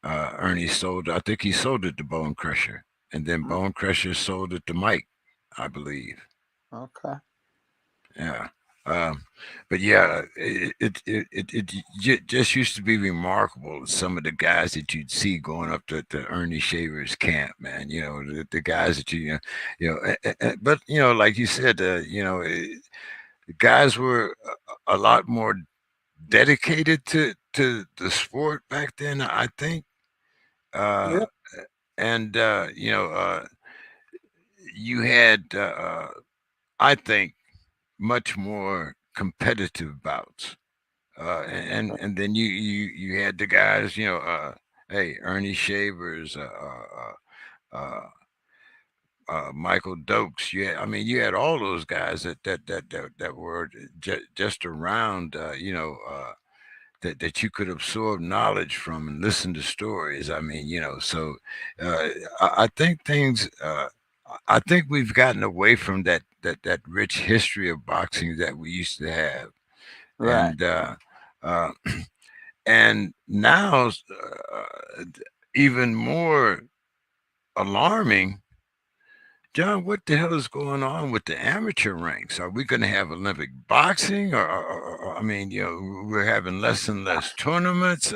Ernie sold. I think he sold it to Bone Crusher, and then Bone Crusher sold it to Mike, I believe. Okay. Yeah. Um, but yeah, just used to be remarkable. Some of the guys that you'd see going up to Ernie Shaver's camp, man. You know, the guys that but like you said, the guys were a lot more dedicated to the sport back then. I think, uh, Yeah. and you had, I think, much more competitive bouts. And then you had the guys, hey, Ernie Shavers, Michael Dokes. I mean, you had all those guys that were just around, that you could absorb knowledge from and listen to stories. I mean, so I think things. I think we've gotten away from that rich history of boxing that we used to have, Right. and uh, and now even more alarming. John, what the hell is going on with the amateur ranks? Are we going to have Olympic boxing, I mean, we're having less and less tournaments.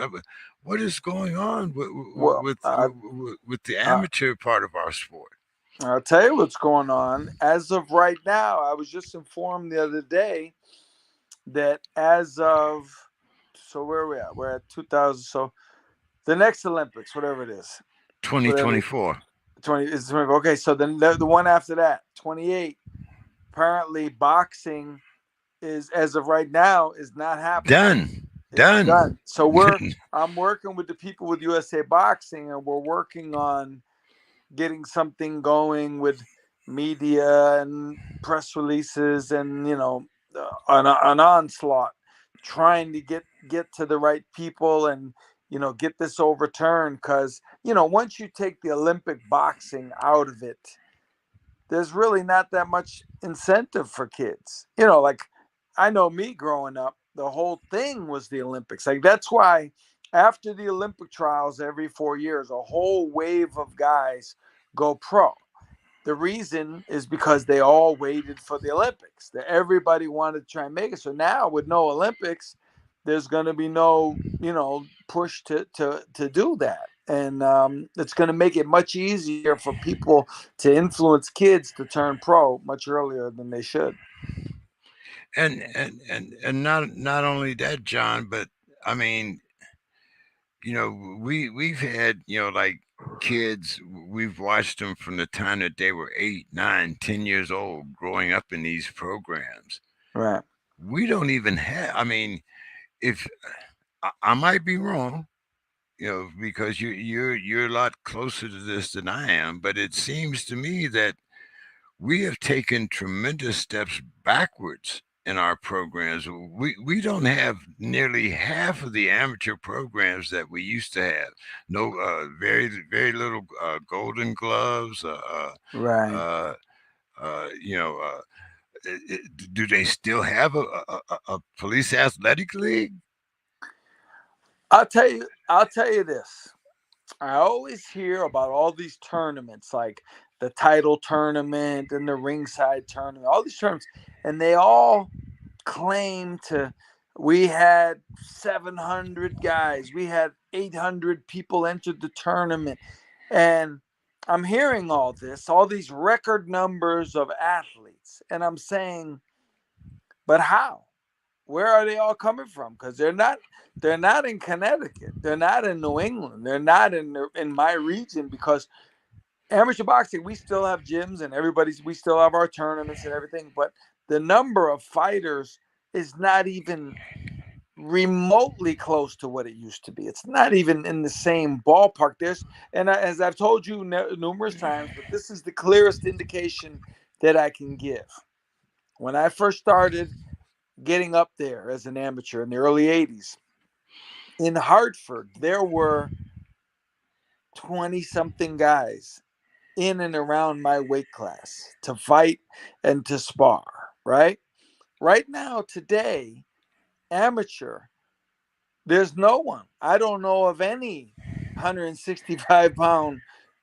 What is going on Well, with the uh, amateur part of our sport? I'll tell you what's going on. As of right now, I was just informed the other day that as of, so where are we at? We're at 2000. So the next Olympics, whatever it is, whatever 2024 20 is 20. Okay, so then the one after that, 28. Apparently, boxing is, as of right now, is not happening. done, It's done. done. So I'm working with the people with USA Boxing, and we're working on getting something going with media and press releases, and an onslaught, trying to get to the right people, and get this overturned, because once you take the Olympic boxing out of it, there's really not that much incentive for kids. Like, I know me growing up, the whole thing was the Olympics. Like, that's why after the Olympic trials every 4 years, a whole wave of guys go pro. The reason is because they all waited for the Olympics. That everybody wanted to try and make it. So now with no Olympics, there's going to be no, push to do that. And it's going to make it much easier for people to influence kids to turn pro much earlier than they should. And not only that, John, but I mean, we've had, like kids, we've watched them from the time that they were 8, 9, 10 years old, growing up in these programs. Right. We don't even have. I mean, if I might be wrong, because you're a lot closer to this than I am, but it seems to me that we have taken tremendous steps backwards in our programs. We don't have nearly half of the amateur programs that we used to have. No, very very little Golden Gloves. Right. Uh, you know, do they still have a police athletic league? I'll tell you this. I always hear about all these tournaments, like the title tournament and the ringside tournament, all these tournaments, and they all claim to, we had 700 guys, we had 800 people entered the tournament. And I'm hearing all these record numbers of athletes, and I'm saying, but how? Where are they all coming from? Because they're not in Connecticut, they're not in New England, they're not in my region, because amateur boxing, we still have gyms and we still have our tournaments and everything, but the number of fighters is not even remotely close to what it used to be. It's not even in the same ballpark. As I've told you numerous times, but this is the clearest indication that I can give. When I first started getting up there as an amateur in the early 80s, in Hartford, there were 20 something guys in and around my weight class to fight and to spar, right? Right now, today, amateur, there's no one. I don't know of any 165-pound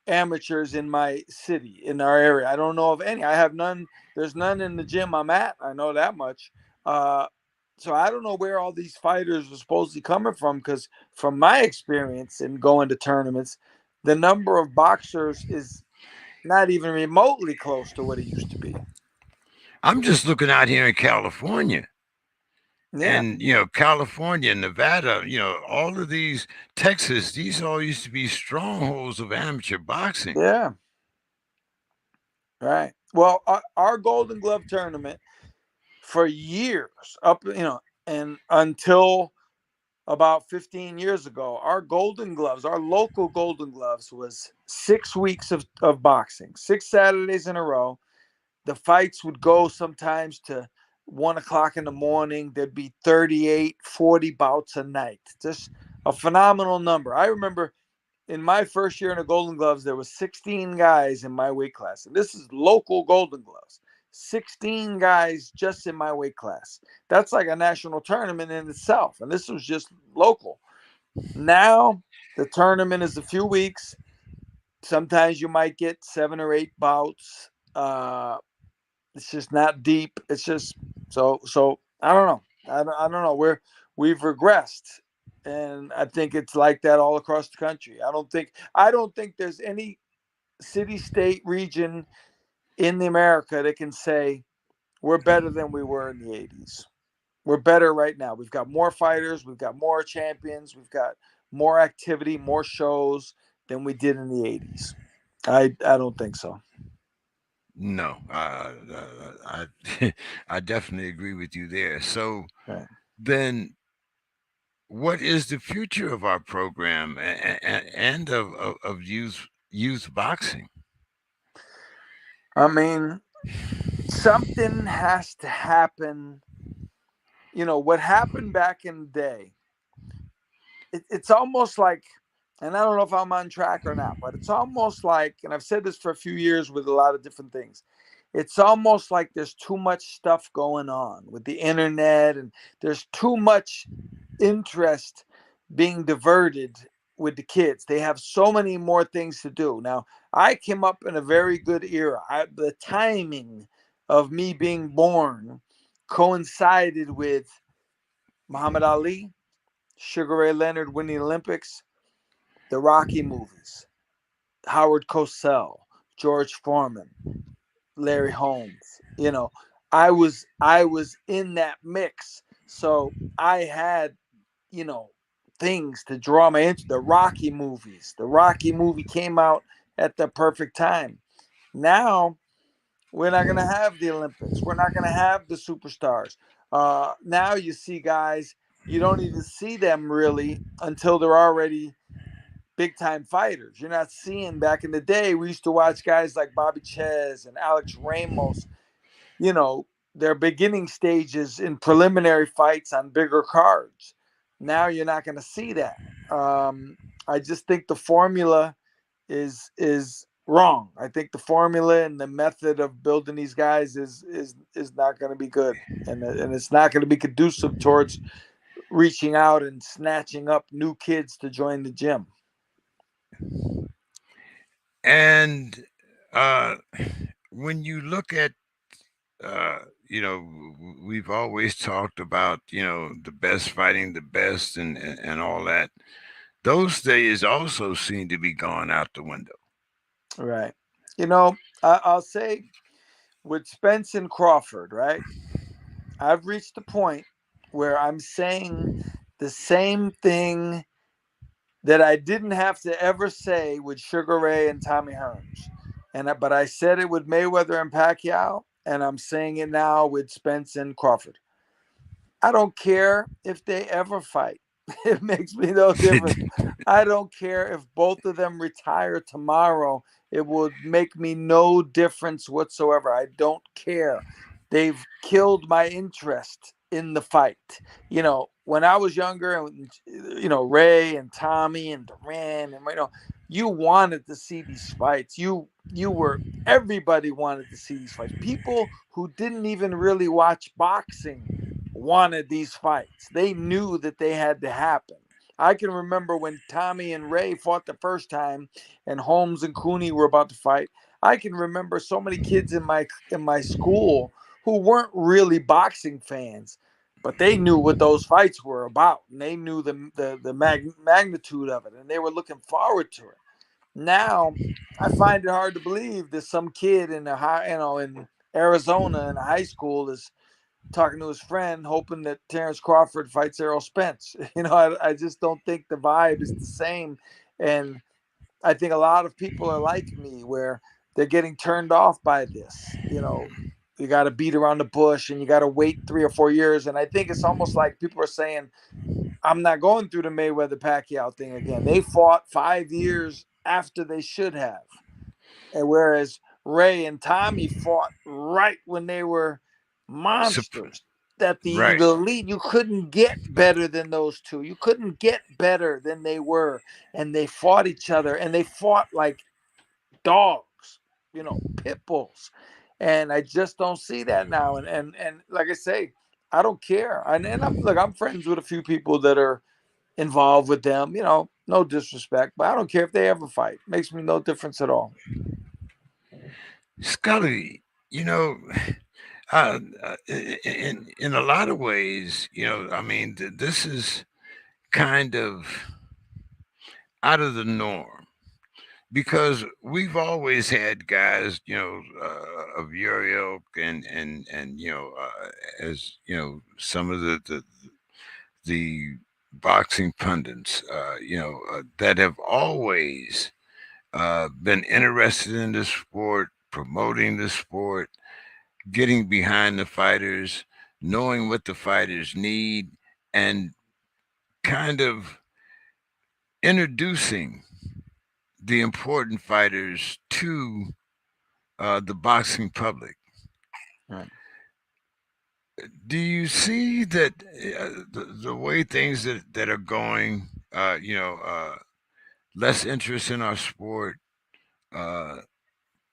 amateurs in my city, in our area. I don't know of any. I have none. There's none in the gym I'm at. I know that much. So I don't know where all these fighters are supposedly coming from, because from my experience in going to tournaments, the number of boxers is not even remotely close to what it used to be. I'm just looking out here in California. Yeah. And California, Nevada, all of these, Texas, these all used to be strongholds of amateur boxing. Yeah. Right. Well, our Golden Glove tournament for years, and until about 15 years ago, our Golden Gloves, our local Golden Gloves, was 6 weeks of boxing, 6 Saturdays in a row. The fights would go sometimes to 1 o'clock in the morning. There'd be 38, 40 bouts a night. Just a phenomenal number. I remember in my first year in the Golden Gloves, there was 16 guys in my weight class. And this is local Golden Gloves. 16 guys just in my weight class. That's like a national tournament in itself. And this was just local. Now the tournament is a few weeks. Sometimes you might get 7 or 8 bouts. It's just not deep. It's just so I don't know. I don't know. We've regressed, and I think it's like that all across the country. I don't think there's any city, state, region in the America that can say we're better than we were in the 80s. We're better right now. We've got more fighters, we've got more champions, we've got more activity, more shows than we did in the 80s. I don't think so. No, I I definitely agree with you there. So Right. then, what is the future of our program and of youth boxing? I mean, something has to happen. What happened back in the day, it's almost like, and I don't know if I'm on track or not, but it's almost like, and I've said this for a few years with a lot of different things, it's almost like there's too much stuff going on with the internet, and there's too much interest being diverted with the kids. They have so many more things to do. Now, I came up in a very good era. The timing of me being born coincided with Muhammad Ali, Sugar Ray Leonard winning the Olympics, the Rocky movies, Howard Cosell, George Foreman, Larry Holmes. I was in that mix. So I had, you know, things to draw my interest. The Rocky movies. The Rocky movie came out at the perfect time. Now we're not going to have the Olympics. We're not going to have the superstars. Now you see guys, you don't even see them really until they're already big time fighters. You're not seeing, back in the day, we used to watch guys like Bobby Ches and Alex Ramos, their beginning stages in preliminary fights on bigger cards. Now you're not going to see that. I just think the formula is wrong. I think the formula and the method of building these guys is not going to be good, and it's not going to be conducive towards reaching out and snatching up new kids to join the gym. And uh, when you look at, uh, we've always talked about, the best fighting the best and all that. Those days also seem to be gone out the window. Right. I'll say with Spence and Crawford, right? I've reached the point where I'm saying the same thing that I didn't have to ever say with Sugar Ray and Tommy Hearns. But I said it with Mayweather and Pacquiao, and I'm saying it now with Spence and Crawford. I don't care if they ever fight. It makes me no difference. I don't care if both of them retire tomorrow. It would make me no difference whatsoever. I don't care. They've killed my interest in the fight. When I was younger, and Ray and Tommy and Duran, and you wanted to see these fights. Everybody wanted to see these fights. People who didn't even really watch boxing wanted these fights. They knew that they had to happen. I can remember when Tommy and Ray fought the first time and Holmes and Cooney were about to fight. I can remember so many kids in my school who weren't really boxing fans, but they knew what those fights were about, and they knew the magnitude of it, and they were looking forward to it. Now, I find it hard to believe that some kid in Arizona in a high school is talking to his friend, hoping that Terrence Crawford fights Errol Spence. I just don't think the vibe is the same. And I think a lot of people are like me, where they're getting turned off by this. You got to beat around the bush and you got to wait 3 or 4 years. And I think it's almost like people are saying, I'm not going through the Mayweather Pacquiao thing again. They fought 5 years after they should have. And whereas Ray and Tommy fought right when they were monsters, that the Right. elite, you couldn't get better than those two. You couldn't get better than they were. And they fought each other, and they fought like dogs, pit bulls. And I just don't see that now. And like I say, I don't care. And I'm friends with a few people that are involved with them, no disrespect, but I don't care if they ever fight. Makes me no difference at all. Scully, you know, in a lot of ways, I mean, this is kind of out of the norm because we've always had guys, of your ilk and as some of the boxing pundits, that have always been interested in the sport, promoting the sport, getting behind the fighters, knowing what the fighters need, and kind of introducing the important fighters to the boxing public. Right. Do you see that the way things that are going, less interest in our sport, uh,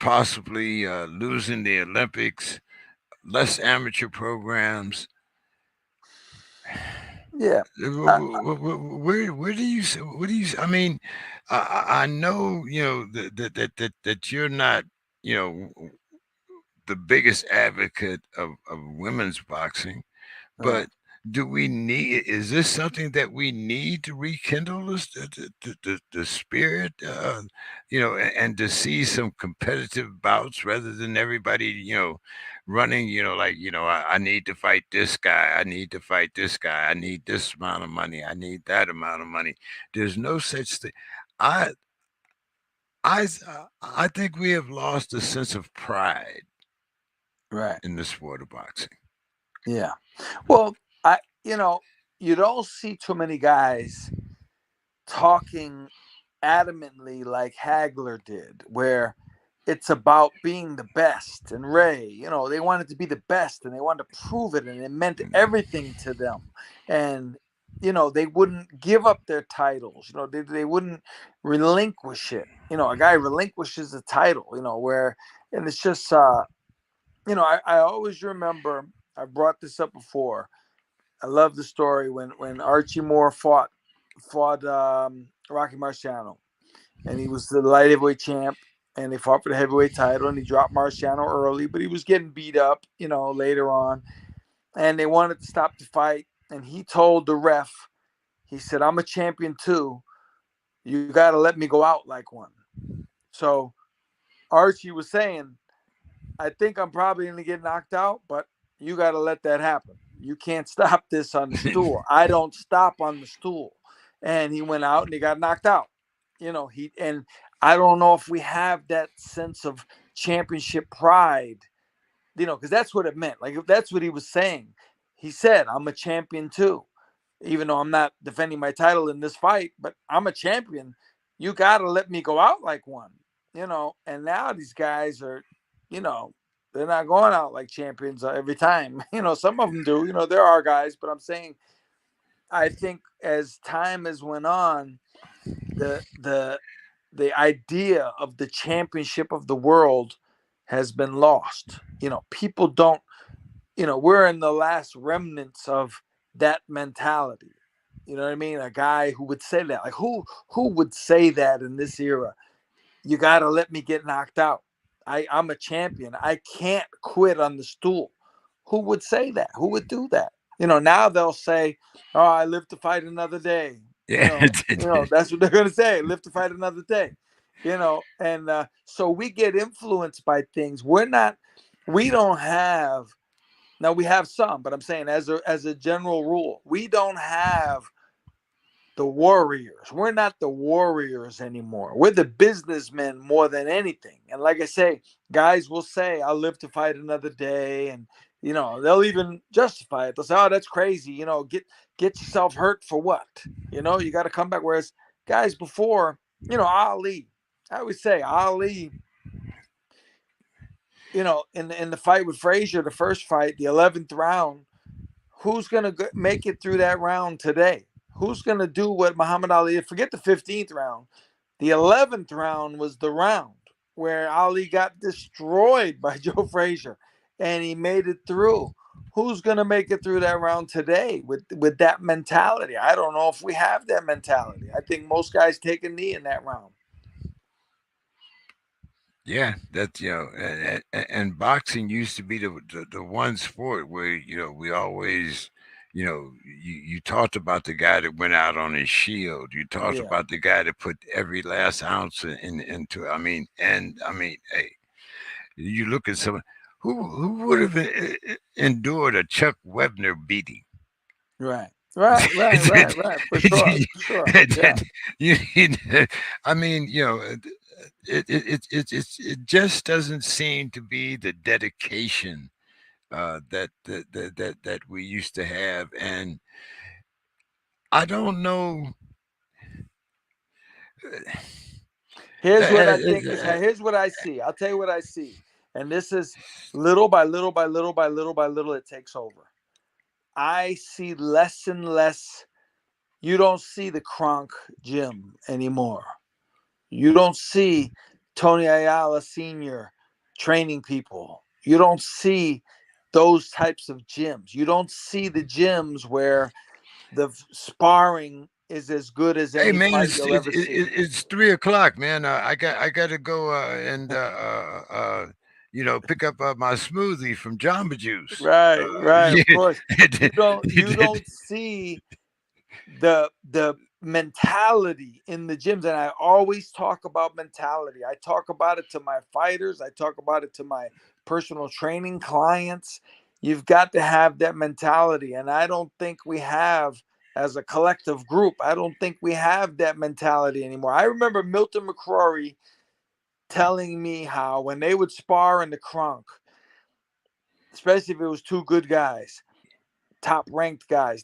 possibly losing the Olympics, less amateur programs? Yeah. Uh, Where do you what do you I mean, I know that you're not, you know the biggest advocate of women's boxing, right. but do we need is this something that we need to rekindle this the spirit, and to see some competitive bouts rather than everybody, running, like, I need to fight this guy, I need to fight this guy, I need this amount of money, I need that amount of money. There's no such thing. I I think we have lost a sense of pride Right. in the sport of boxing. Yeah. Well, you don't see too many guys talking adamantly like Hagler did, where it's about being the best. And Ray, they wanted to be the best and they wanted to prove it, and it meant everything to them. And they wouldn't give up their titles. They wouldn't relinquish it. A guy relinquishes the title. And it's just I always remember, I brought this up before. I love the story when Archie Moore fought Rocky Marciano, and he was the light heavyweight champ, and they fought for the heavyweight title, and he dropped Marciano early, but he was getting beat up, later on, and they wanted to stop the fight, and he told the ref, he said, "I'm a champion too. You got to let me go out like one." So Archie was saying, I think I'm probably going to get knocked out, but you got to let that happen. You can't stop this on the stool. I don't stop on the stool. And he went out and he got knocked out. And I don't know if we have that sense of championship pride, because that's what it meant. Like, if that's what he was saying. he said, I'm a champion too. Even though I'm not defending my title in this fight, but I'm a champion. You got to let me go out like one, And now these guys are, you know, they're not going out like champions every time. Some of them do. There are guys, but I'm saying, I think as time has went on, the the the idea of the championship of the world has been lost. People don't. We're in the last remnants of that mentality. You know what I mean? A guy who would say that, like who would say that in this era? You got to let me get knocked out. I'm a champion. I can't quit on the stool. Who would say that? Who would do that? Now they'll say, "Oh, I live to fight another day." Yeah. That's what they're going to say. Live to fight another day. And so we get influenced by things. We don't have. Now we have some, but I'm saying as a general rule, we don't have the warriors. We're not the warriors anymore. We're the businessmen more than anything. And like I say, guys will say, I'll live to fight another day. And, they'll even justify it. They'll say, oh, that's crazy. Get yourself hurt for what? You got to come back. Whereas guys before, Ali, I always say Ali, in the fight with Frazier, the first fight, the 11th round, who's going to make it through that round today? Who's going to do what Muhammad Ali did? Forget the 15th round. The 11th round was the round where Ali got destroyed by Joe Frazier, and he made it through. Who's going to make it through that round today with that mentality? I don't know if we have that mentality. I think most guys take a knee in that round. Yeah, that's and boxing used to be the one sport where we always, you talked about the guy that went out on his shield. You talked Yeah. about the guy that put every last ounce into it. Hey, you look at someone who would have endured a Chuck Webner beating. Right. Right. For sure. Yeah. I mean, it just doesn't seem to be the dedication that we used to have, and I don't know. Here's what I think is. Here's what I see. I'll tell you what I see, and this is little by little by little by little by little. It takes over. I see less and less. You don't see the Kronk gym anymore. You don't see Tony Ayala Sr. training people. You don't see those types of gyms. You don't see the gyms where the sparring is as good as Hey any man, fight you'll ever see. it's 3 o'clock, man. I got to go and pick up my smoothie from Jamba Juice. Right, of course. You Yeah. don't see the mentality in the gyms, and I always talk about mentality. I talk about it to my fighters, I talk about it to my personal training clients. You've got to have that mentality, and I don't think we have, as a collective group, I don't think we have that mentality anymore. I remember Milton McCrory telling me how when they would spar in the Kronk, especially if it was two good guys, top ranked guys,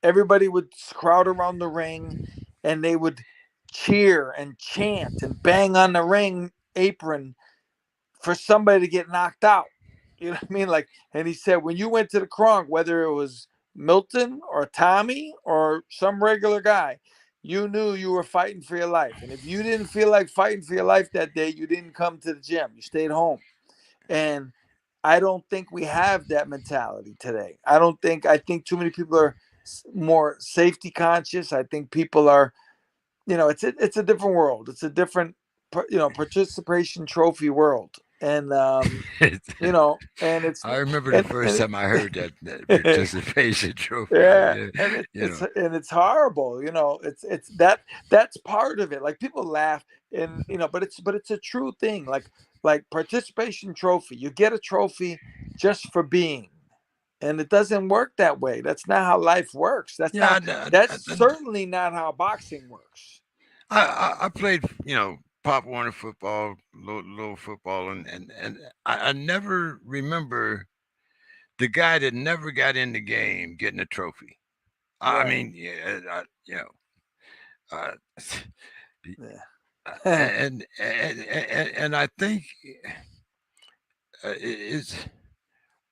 everybody would crowd around the ring, and they would cheer and chant and bang on the ring apron for somebody to get knocked out. You know what I mean? Like, and he said, when you went to the Kronk, whether it was Milton or Tommy or some regular guy, you knew you were fighting for your life. And if you didn't feel like fighting for your life that day, you didn't come to the gym. You stayed home. And I don't think we have that mentality today. I think too many people are more safety conscious. I think people are, it's a different world. It's a different, participation trophy world. And, and it's, I remember the and, first and time I heard that participation trophy. yeah, Yeah, and you know. it's horrible. It's that's part of it. Like people laugh, and but it's a true thing. Like participation trophy, you get a trophy just for being, and it doesn't work that way. That's not how life works. Yeah, That's certainly not how boxing works. I played, Pop Warner football, little football, and I never remember the guy that never got in the game getting a trophy. I Right. mean, yeah, uh, Yeah. and I think is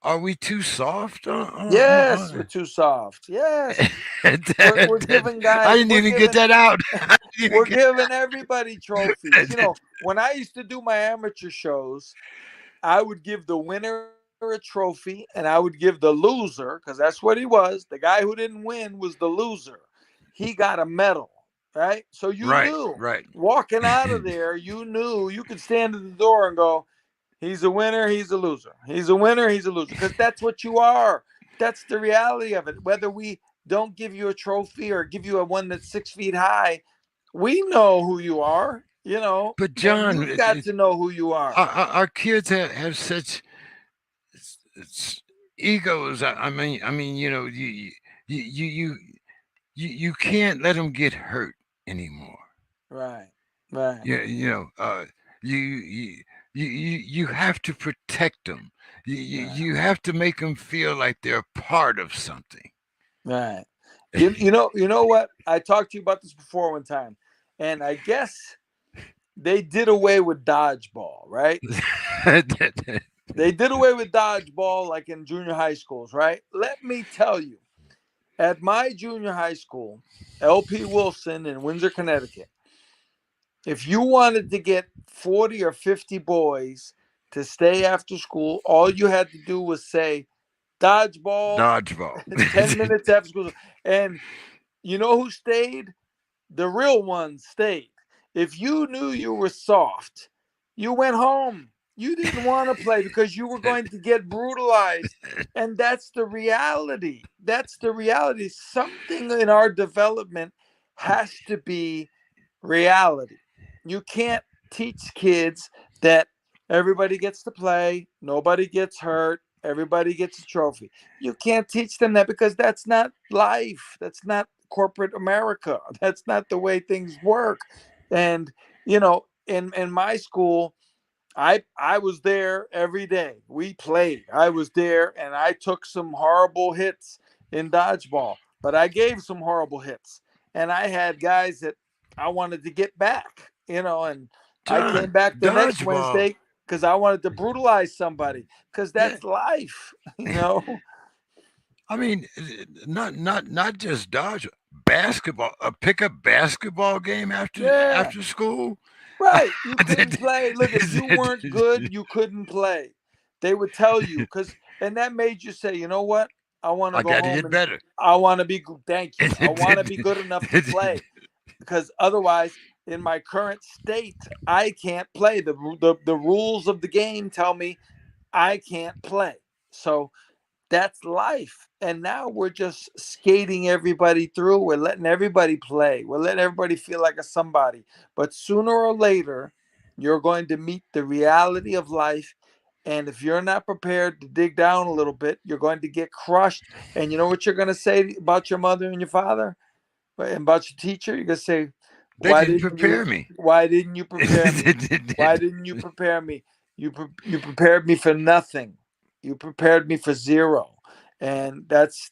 are we too soft Yes, we're on too soft. Yes, we're giving I guys, didn't even get that out. I didn't even we're get giving everybody trophies. You know, when I used to do my amateur shows, I would give the winner a trophy and I would give the loser, because that's what he was. The guy who didn't win was the loser. He got a medal, right? So you right, knew right. walking out of there, you knew you could stand at the door and go, he's a winner, he's a loser. He's a winner, he's a loser. Because that's what you are. That's the reality of it. Whether we don't give you a trophy or give you a one that's 6 feet high, we know who you are, you know, But and John, you've got to know who you are. our kids have such egos. I mean, you can't let them get hurt anymore. Right. Right. Yeah, you you you have to protect them. Right. You have to make them feel like they're part of something. Right. You know what? I talked to you about this before one time, and I guess they did away with dodgeball, right? They did away with dodgeball like in junior high schools, right? Let me tell you, at my junior high school, LP Wilson in Windsor, Connecticut, if you wanted to get 40 or 50 boys to stay after school, all you had to do was say dodgeball Dodgeball. 10 minutes after school. And you know who stayed? The real ones stayed. If you knew you were soft, you went home. You didn't want to play because you were going to get brutalized. And that's the reality. That's the reality. Something in our development has to be reality. You can't teach kids that everybody gets to play, nobody gets hurt, everybody gets a trophy. You can't teach them that because that's not life. That's not corporate America. That's not the way things work. And in my school, I was there every day. We played. I was there and I took some horrible hits in dodgeball, but I gave some horrible hits. And I had guys that I wanted to get back, and I came John, back the next dodgeball. Wednesday because I wanted to brutalize somebody because Yeah. that's life. I mean, not just dodge basketball. A pickup basketball game Yeah. after school. Right. You couldn't play. Look, if you weren't good, you couldn't play. They would tell you and that made you say, you know what? I want to I go got to home get and better. I want to be good. Thank you. I want to be good enough to play because otherwise, in my current state, I can't play. The rules of the game tell me I can't play. So that's life. And now we're just skating everybody through. We're letting everybody play. We're letting everybody feel like a somebody. But sooner or later, you're going to meet the reality of life. And if you're not prepared to dig down a little bit, you're going to get crushed. And you know what you're going to say about your mother and your father and about your teacher? You're going to say, They why didn't didn't you prepare me. why didn't you prepare me? Why didn't you prepare me? You prepared me for nothing. You prepared me for zero. And that's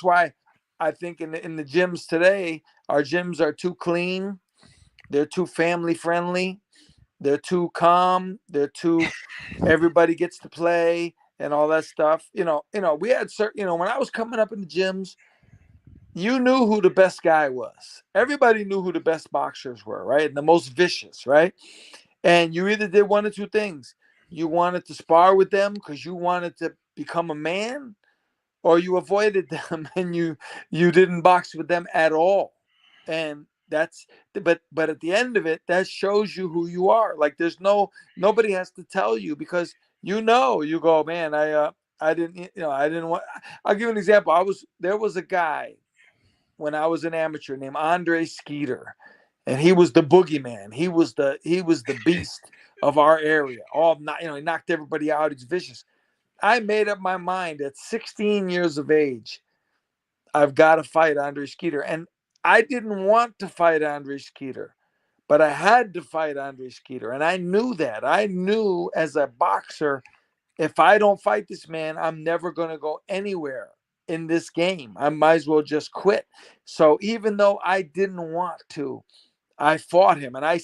why I think in the gyms today, our gyms are too clean, they're too family friendly, they're too calm, they're too everybody gets to play and all that stuff. We had certain, when I was coming up in the gyms, you knew who the best guy was. Everybody knew who the best boxers were, right? And the most vicious, right? And you either did one or two things. You wanted to spar with them because you wanted to become a man, or you avoided them and you didn't box with them at all. And but at the end of it, that shows you who you are. Like nobody has to tell you because you go, man, I didn't want. I'll give you an example. There was a guy when I was an amateur named Andre Skeeter, and he was the boogeyman. He was the beast of our area. He knocked everybody out. He's vicious. I made up my mind at 16 years of age, I've got to fight Andre Skeeter. And I didn't want to fight Andre Skeeter, but I had to fight Andre Skeeter. And I knew that. I knew as a boxer, if I don't fight this man, I'm never going to go anywhere in this game. I might as well just quit. So even though I didn't want to, I fought him, and I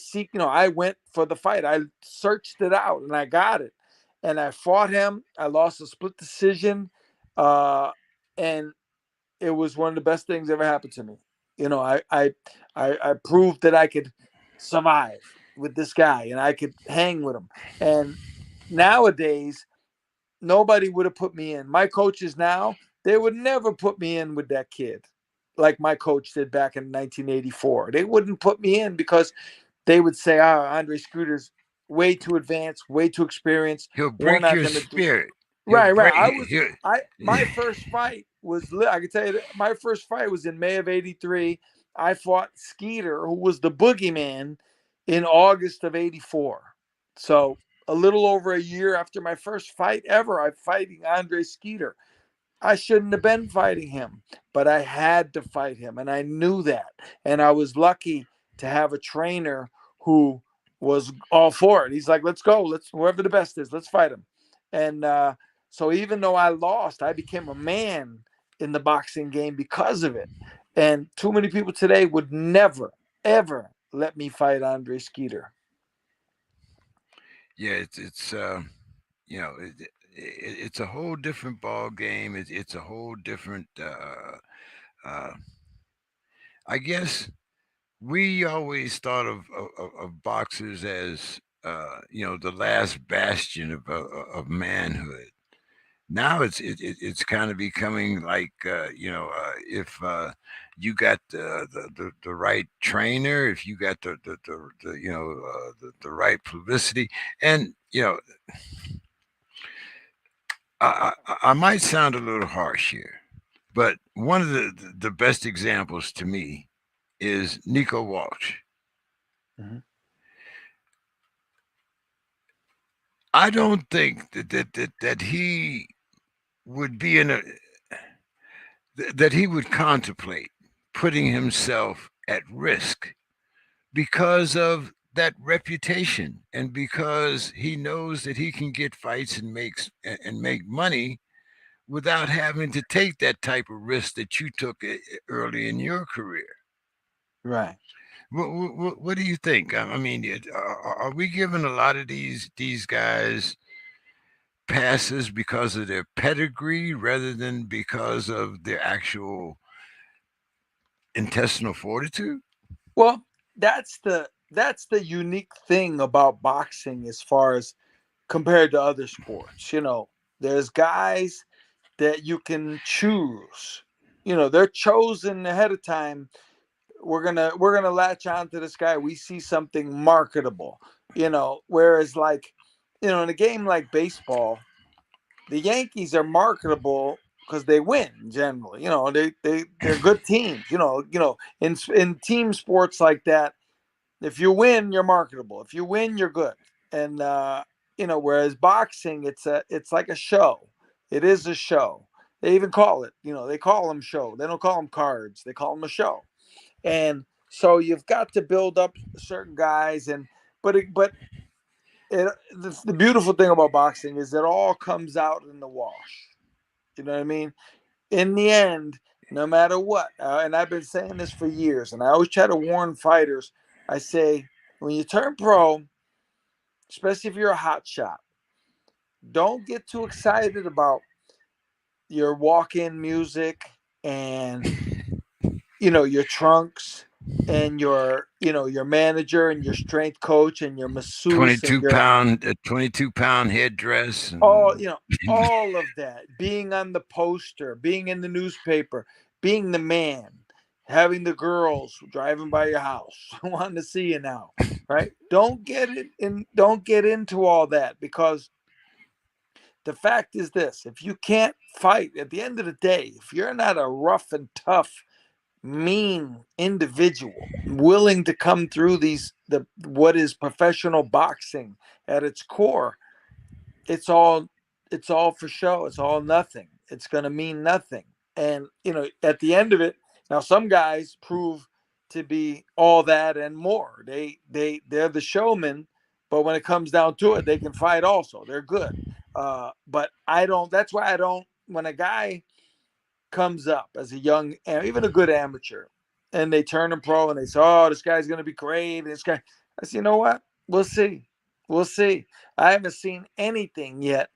went for the fight. I searched it out and I got it. And I fought him. I lost a split decision. And it was one of the best things ever happened to me. I proved that I could survive with this guy and I could hang with him. And nowadays, nobody would have put me in. My coaches now, they would never put me in with that kid like my coach did back in 1984. They wouldn't put me in because they would say, Andre Scooter's way too advanced, way too experienced. He'll We're break not your going to do. spirit. He'll Right, right. break. My first fight was, I can tell you that my first fight was in May of 83. I fought Skeeter, who was the boogeyman, in August of 84. So a little over a year after my first fight ever, I'm fighting Andre Skeeter. I shouldn't have been fighting him, but I had to fight him, and I knew that. And I was lucky to have a trainer who was all for it. He's like, "Let's go. Let's whoever the best is, let's fight him." And so even though I lost, I became a man in the boxing game because of it. And too many people today would never, ever let me fight Andre Skeeter. Yeah, it's you know it's a whole different ball game. It's a whole different. Uh, I guess we always thought of boxers as the last bastion of manhood. Now it's kind of becoming like if you got the right trainer, if you got the right publicity, and I might sound a little harsh here, but one of the best examples to me is Nico Walsh. Mhm. I don't think that he would be in a that he would contemplate putting himself at risk because of that reputation and because he knows that he can get fights and make money without having to take that type of risk that you took early in your career. Right. What do you think? I mean, are we giving a lot of these guys passes because of their pedigree rather than because of their actual intestinal fortitude? Well, that's the unique thing about boxing as far as compared to other sports. There's guys that you can choose. They're chosen ahead of time. We're gonna latch on to this guy. We see something marketable. Whereas like, in a game like baseball, the Yankees are marketable because they win generally. They're good teams. In team sports like that, if you win, you're marketable. If you win, you're good. And whereas boxing, it's like a show. It is a show. They even call it, they call them show. They don't call them cards. They call them a show. And so you've got to build up certain guys. And but the beautiful thing about boxing is it all comes out in the wash. You know what I mean? In the end, no matter what, and I've been saying this for years, and I always try to warn fighters. I say, when you turn pro, especially if you're a hot shot, don't get too excited about your walk-in music and your trunks and your manager and your strength coach and your masseuse and your 22 pound headdress all and all of that, being on the poster, being in the newspaper, being the man, having the girls driving by your house wanting to see you now, right? Don't get into all that, because the fact is this: if you can't fight at the end of the day, if you're not a rough and tough, mean individual willing to come through what is professional boxing at its core, it's all for show. It's all nothing. It's going to mean nothing. And at the end of it, now some guys prove to be all that and more. They're the showman, but when it comes down to it, they can fight also. They're good. But I don't. That's why I don't. When a guy comes up as a young, even a good amateur, and they turn him pro, and they say, "Oh, this guy's going to be great." And this guy, I say, you know what? We'll see. We'll see. I haven't seen anything yet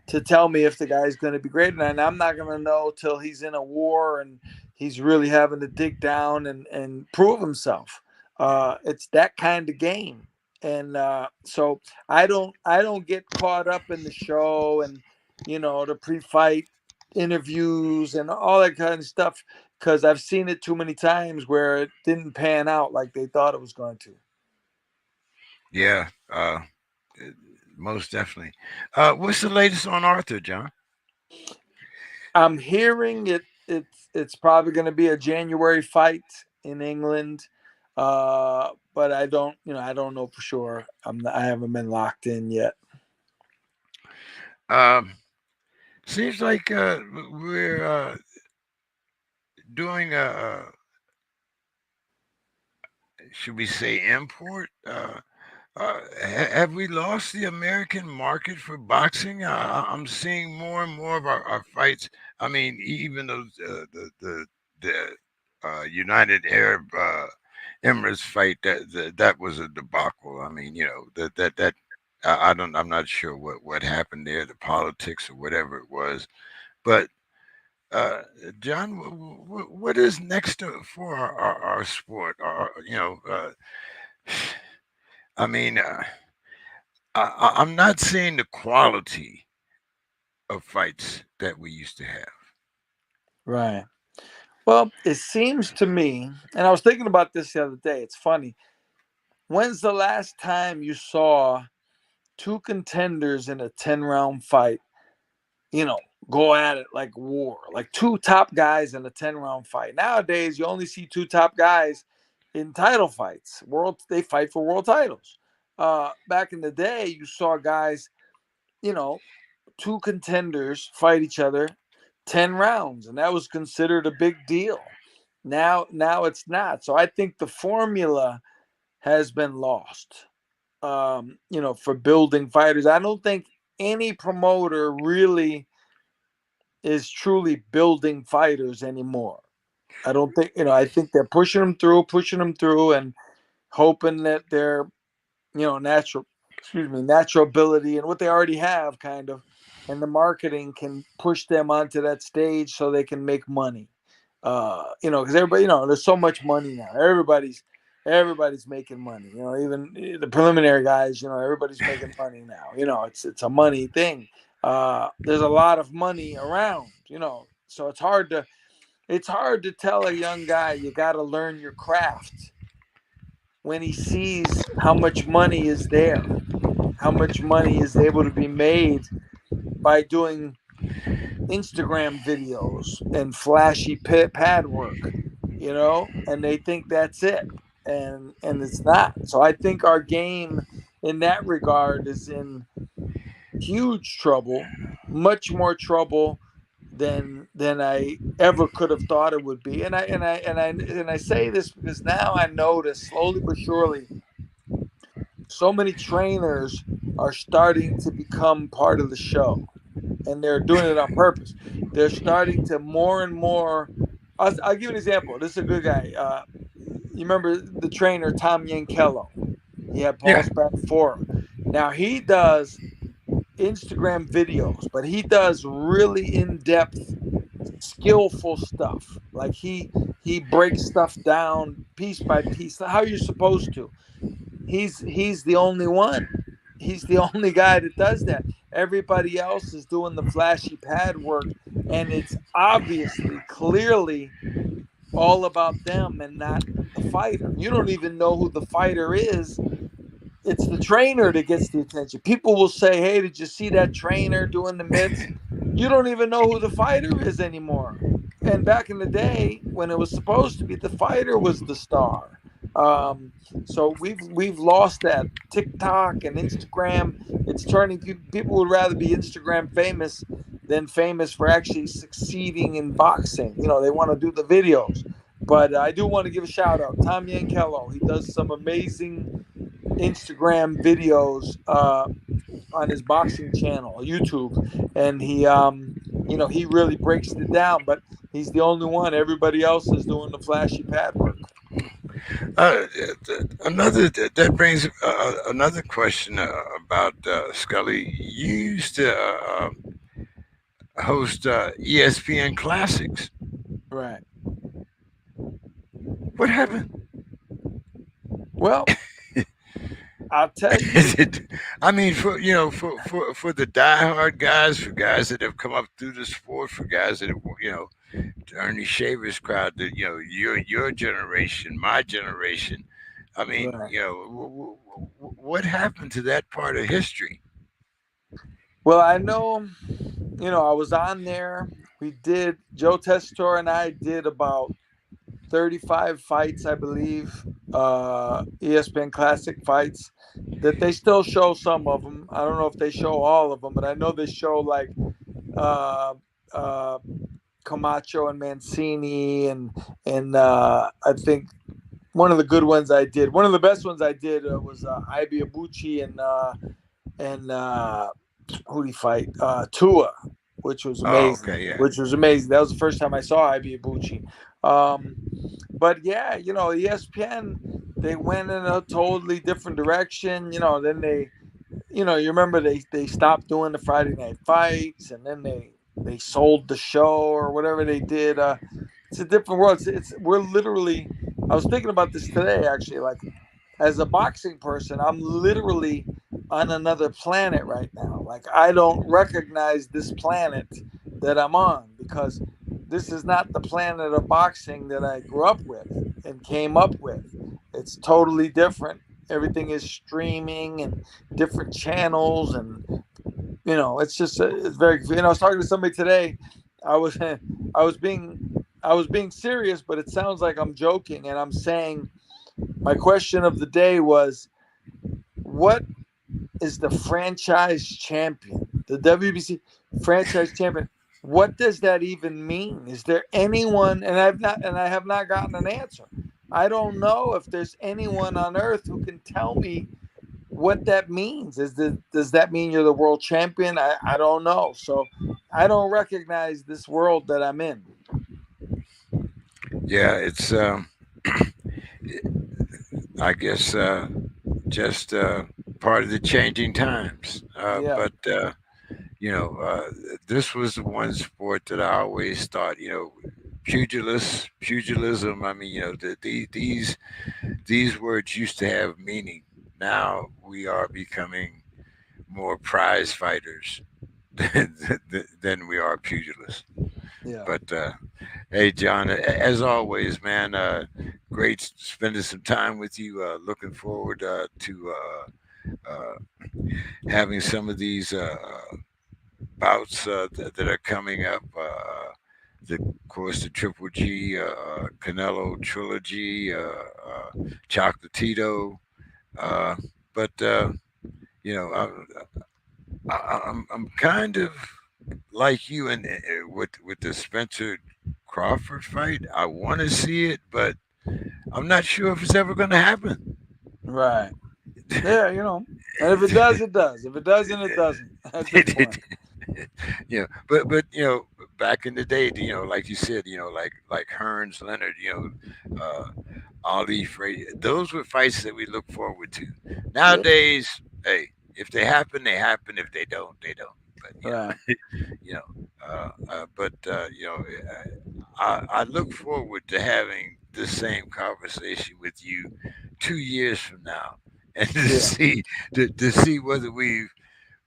to tell me if the guy's going to be great, and I'm not going to know till he's in a war and he's really having to dig down and prove himself. It's that kind of game, and so I don't get caught up in the show and the pre-fight interviews and all that kind of stuff because I've seen it too many times where it didn't pan out like they thought it was going to. Yeah, most definitely. What's the latest on Arthur, John? I'm hearing it's probably going to be a January fight in England, but I don't know for sure. I haven't been locked in yet. Um, Seems like we're doing should we say import? Have we lost the American market for boxing? I'm seeing more and more of our fights. I mean, even those the United Arab Emirates fight that was a debacle. I mean, that I don't. I'm not sure what happened there, the politics or whatever it was, but. Uh, John, what is next for our sport? I mean, I'm not seeing the quality of fights that we used to have. Right. Well, it seems to me, and I was thinking about this the other day. It's funny. When's the last time you saw two contenders in a 10-round fight, go at it like war, like two top guys in a 10-round fight? Nowadays, you only see two top guys in title fights. They fight for world titles. Back in the day, you saw guys, two contenders fight each other 10 rounds, and that was considered a big deal. Now it's not. So I think the formula has been lost. For building fighters. I don't think any promoter really is truly building fighters anymore. I don't think, I think they're pushing them through and hoping that their, natural ability and what they already have kind of, and the marketing can push them onto that stage so they can make money. Because everybody, there's so much money now. Everybody's making money. Even the preliminary guys, everybody's making money now. It's a money thing. There's a lot of money around, so it's hard to tell a young guy you got to learn your craft when he sees how much money is there, how much money is able to be made by doing Instagram videos and flashy pad work, and they think that's it, and it's not. So I think our game in that regard is in huge trouble, much more trouble than I ever could have thought it would be. And I say this because now I notice slowly but surely so many trainers are starting to become part of the show, and they're doing it on purpose. They're starting to more and more. I'll give you an example. This is a good guy. You remember the trainer Tom Yankello? He had Paul Yeah, Spadafora. Now he does Instagram videos, but he does really in-depth, skillful stuff. Like he breaks stuff down piece by piece, how you're supposed to. He's the only one. He's the only guy that does that. Everybody else is doing the flashy pad work, and it's obviously, clearly all about them and not the fighter. You don't even know who the fighter is. It's the trainer that gets the attention. People will say, "Hey, did you see that trainer doing the mitts?" You don't even know who the fighter is anymore. And back in the day, when it was supposed to be, the fighter was the star. Um, so we've lost that. TikTok and Instagram. It's turning people would rather be Instagram famous than famous for actually succeeding in boxing. They want to do the videos. But I do want to give a shout out, Tom Yankello. He does some amazing Instagram videos on his boxing channel, YouTube, and he he really breaks it down. But he's the only one. Everybody else is doing the flashy pad work. Uh, Another that brings another question about Scully. You used to host ESPN Classics. Right. What happened? Well, I'll tell you. Is it? I mean, for the diehard guys, for guys that have come up through the sport, for guys that have, Ernie Shaver's crowd, that your generation, my generation. I mean, Right. what happened to that part of history? Well, I know. I was on there. We did. Joe Tessitore and I did about 35 fights, I believe. ESPN Classic fights. That they still show some of them. I don't know if they show all of them, but I know they show like uh, uh, Camacho and Mancini, and I think one of the good ones I did, one of the best ones I did was Ibe and who did he fight? Tua, which was Oh, amazing. okay, yeah. Which was amazing. That was the first time I saw Ibe. But yeah, ESPN, they went in a totally different direction. Then they, you remember they stopped doing the Friday night fights, and then they sold the show or whatever they did. It's a different world. We're literally. I was thinking about this today, actually. Like, as a boxing person, I'm literally on another planet right now. Like, I don't recognize this planet that I'm on, because this is not the planet of boxing that I grew up with and came up with. It's totally different. Everything is streaming and different channels, and it's just it's very. I was talking to somebody today. I was I was being I was being serious, but it sounds like I'm joking, and I'm saying my question of the day was, what is the franchise champion? The WBC franchise champion. What does that even mean? Is there anyone? And I have not gotten an answer. I don't know if there's anyone on earth who can tell me what that means. Does that mean you're the world champion? I don't know. So I don't recognize this world that I'm in. Yeah, it's I guess just part of the changing times. Yeah. But you know, uh, this was the one sport that I always thought, pugilism. I mean, these words used to have meaning. Now we are becoming more prize fighters than we are pugilists. Yeah. But hey, John, as always, man, great spending some time with you. Looking forward to having some of these bouts that are coming up. Of course, the Triple G, Canelo trilogy, Chocolatito. Uh, but you know, I'm kind of like you and with the Spencer Crawford fight. I want to see it, but I'm not sure if it's ever going to happen. Right. Yeah. And if it does, it does. If it doesn't, it doesn't. At this point. But back in the day, like you said, like Hearns, Leonard, Ali, Frazier, those were fights that we look forward to. Yeah. Nowadays, hey, if they happen, they happen. If they don't, they don't. But Right. I look forward to having the same conversation with you 2 years from now, and to Yeah. see whether we've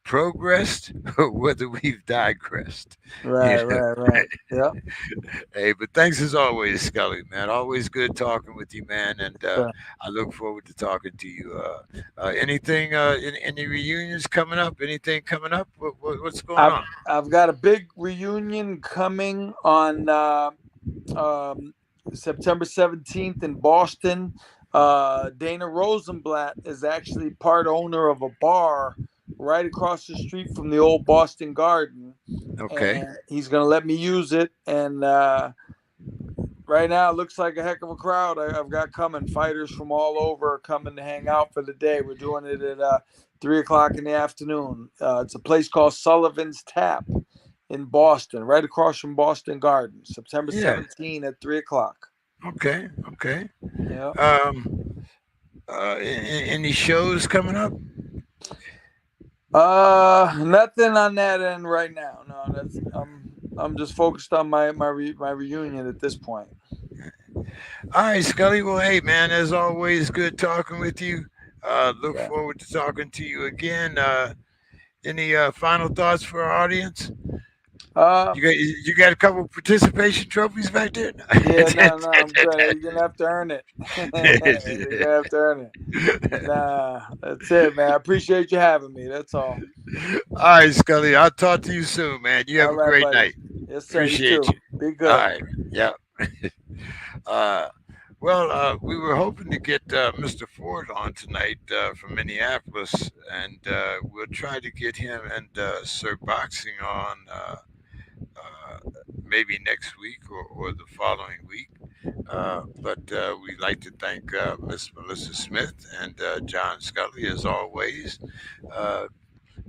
progressed or whether we've digressed. Right. Right. Yeah. Hey, but thanks as always, Scully, man. Always good talking with you, man. And Sure. I look forward to talking to you. Anything, any reunions coming up? Anything coming up? What's going on? I've got a big reunion coming on um, September 17th in Boston. Dana Rosenblatt is actually part owner of a bar right across the street from the old Boston Garden, Okay. and he's going to let me use it. And right now it looks like a heck of a crowd I've got coming. Fighters from all over coming to hang out for the day. We're doing it at 3 o'clock in the afternoon. It's a place called Sullivan's Tap in Boston, right across from Boston Gardens, September Yeah. 17 at 3 o'clock. Okay. Okay. Yeah. Any shows coming up? Nothing on that end right now. No, I'm just focused on my reunion at this point. All right, Scully. Well, hey, man, as always, good talking with you. Look Yeah. forward to talking to you again. Any final thoughts for our audience? Uh, You got a couple participation trophies back there. yeah, no, I'm good. You're gonna have to earn it. You're gonna have to earn it. Nah, that's it, man. I appreciate you having me. That's all. All right, Scully. I'll talk to you soon, man. You have All a right, great buddy. night. Yes, sir. You Appreciate too. you. Be All good. right. Yeah. uh, we were hoping to get Mr. Ford on tonight from Minneapolis, and we'll try to get him and Sir Boxing on maybe next week or the following week. But we'd like to thank Miss Malissa Smith and John Scully as always. Uh,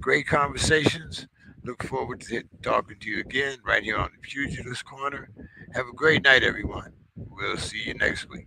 Great conversations. Look forward to talking to you again right here on the Pugilist Corner. Have a great night, everyone. We'll see you next week.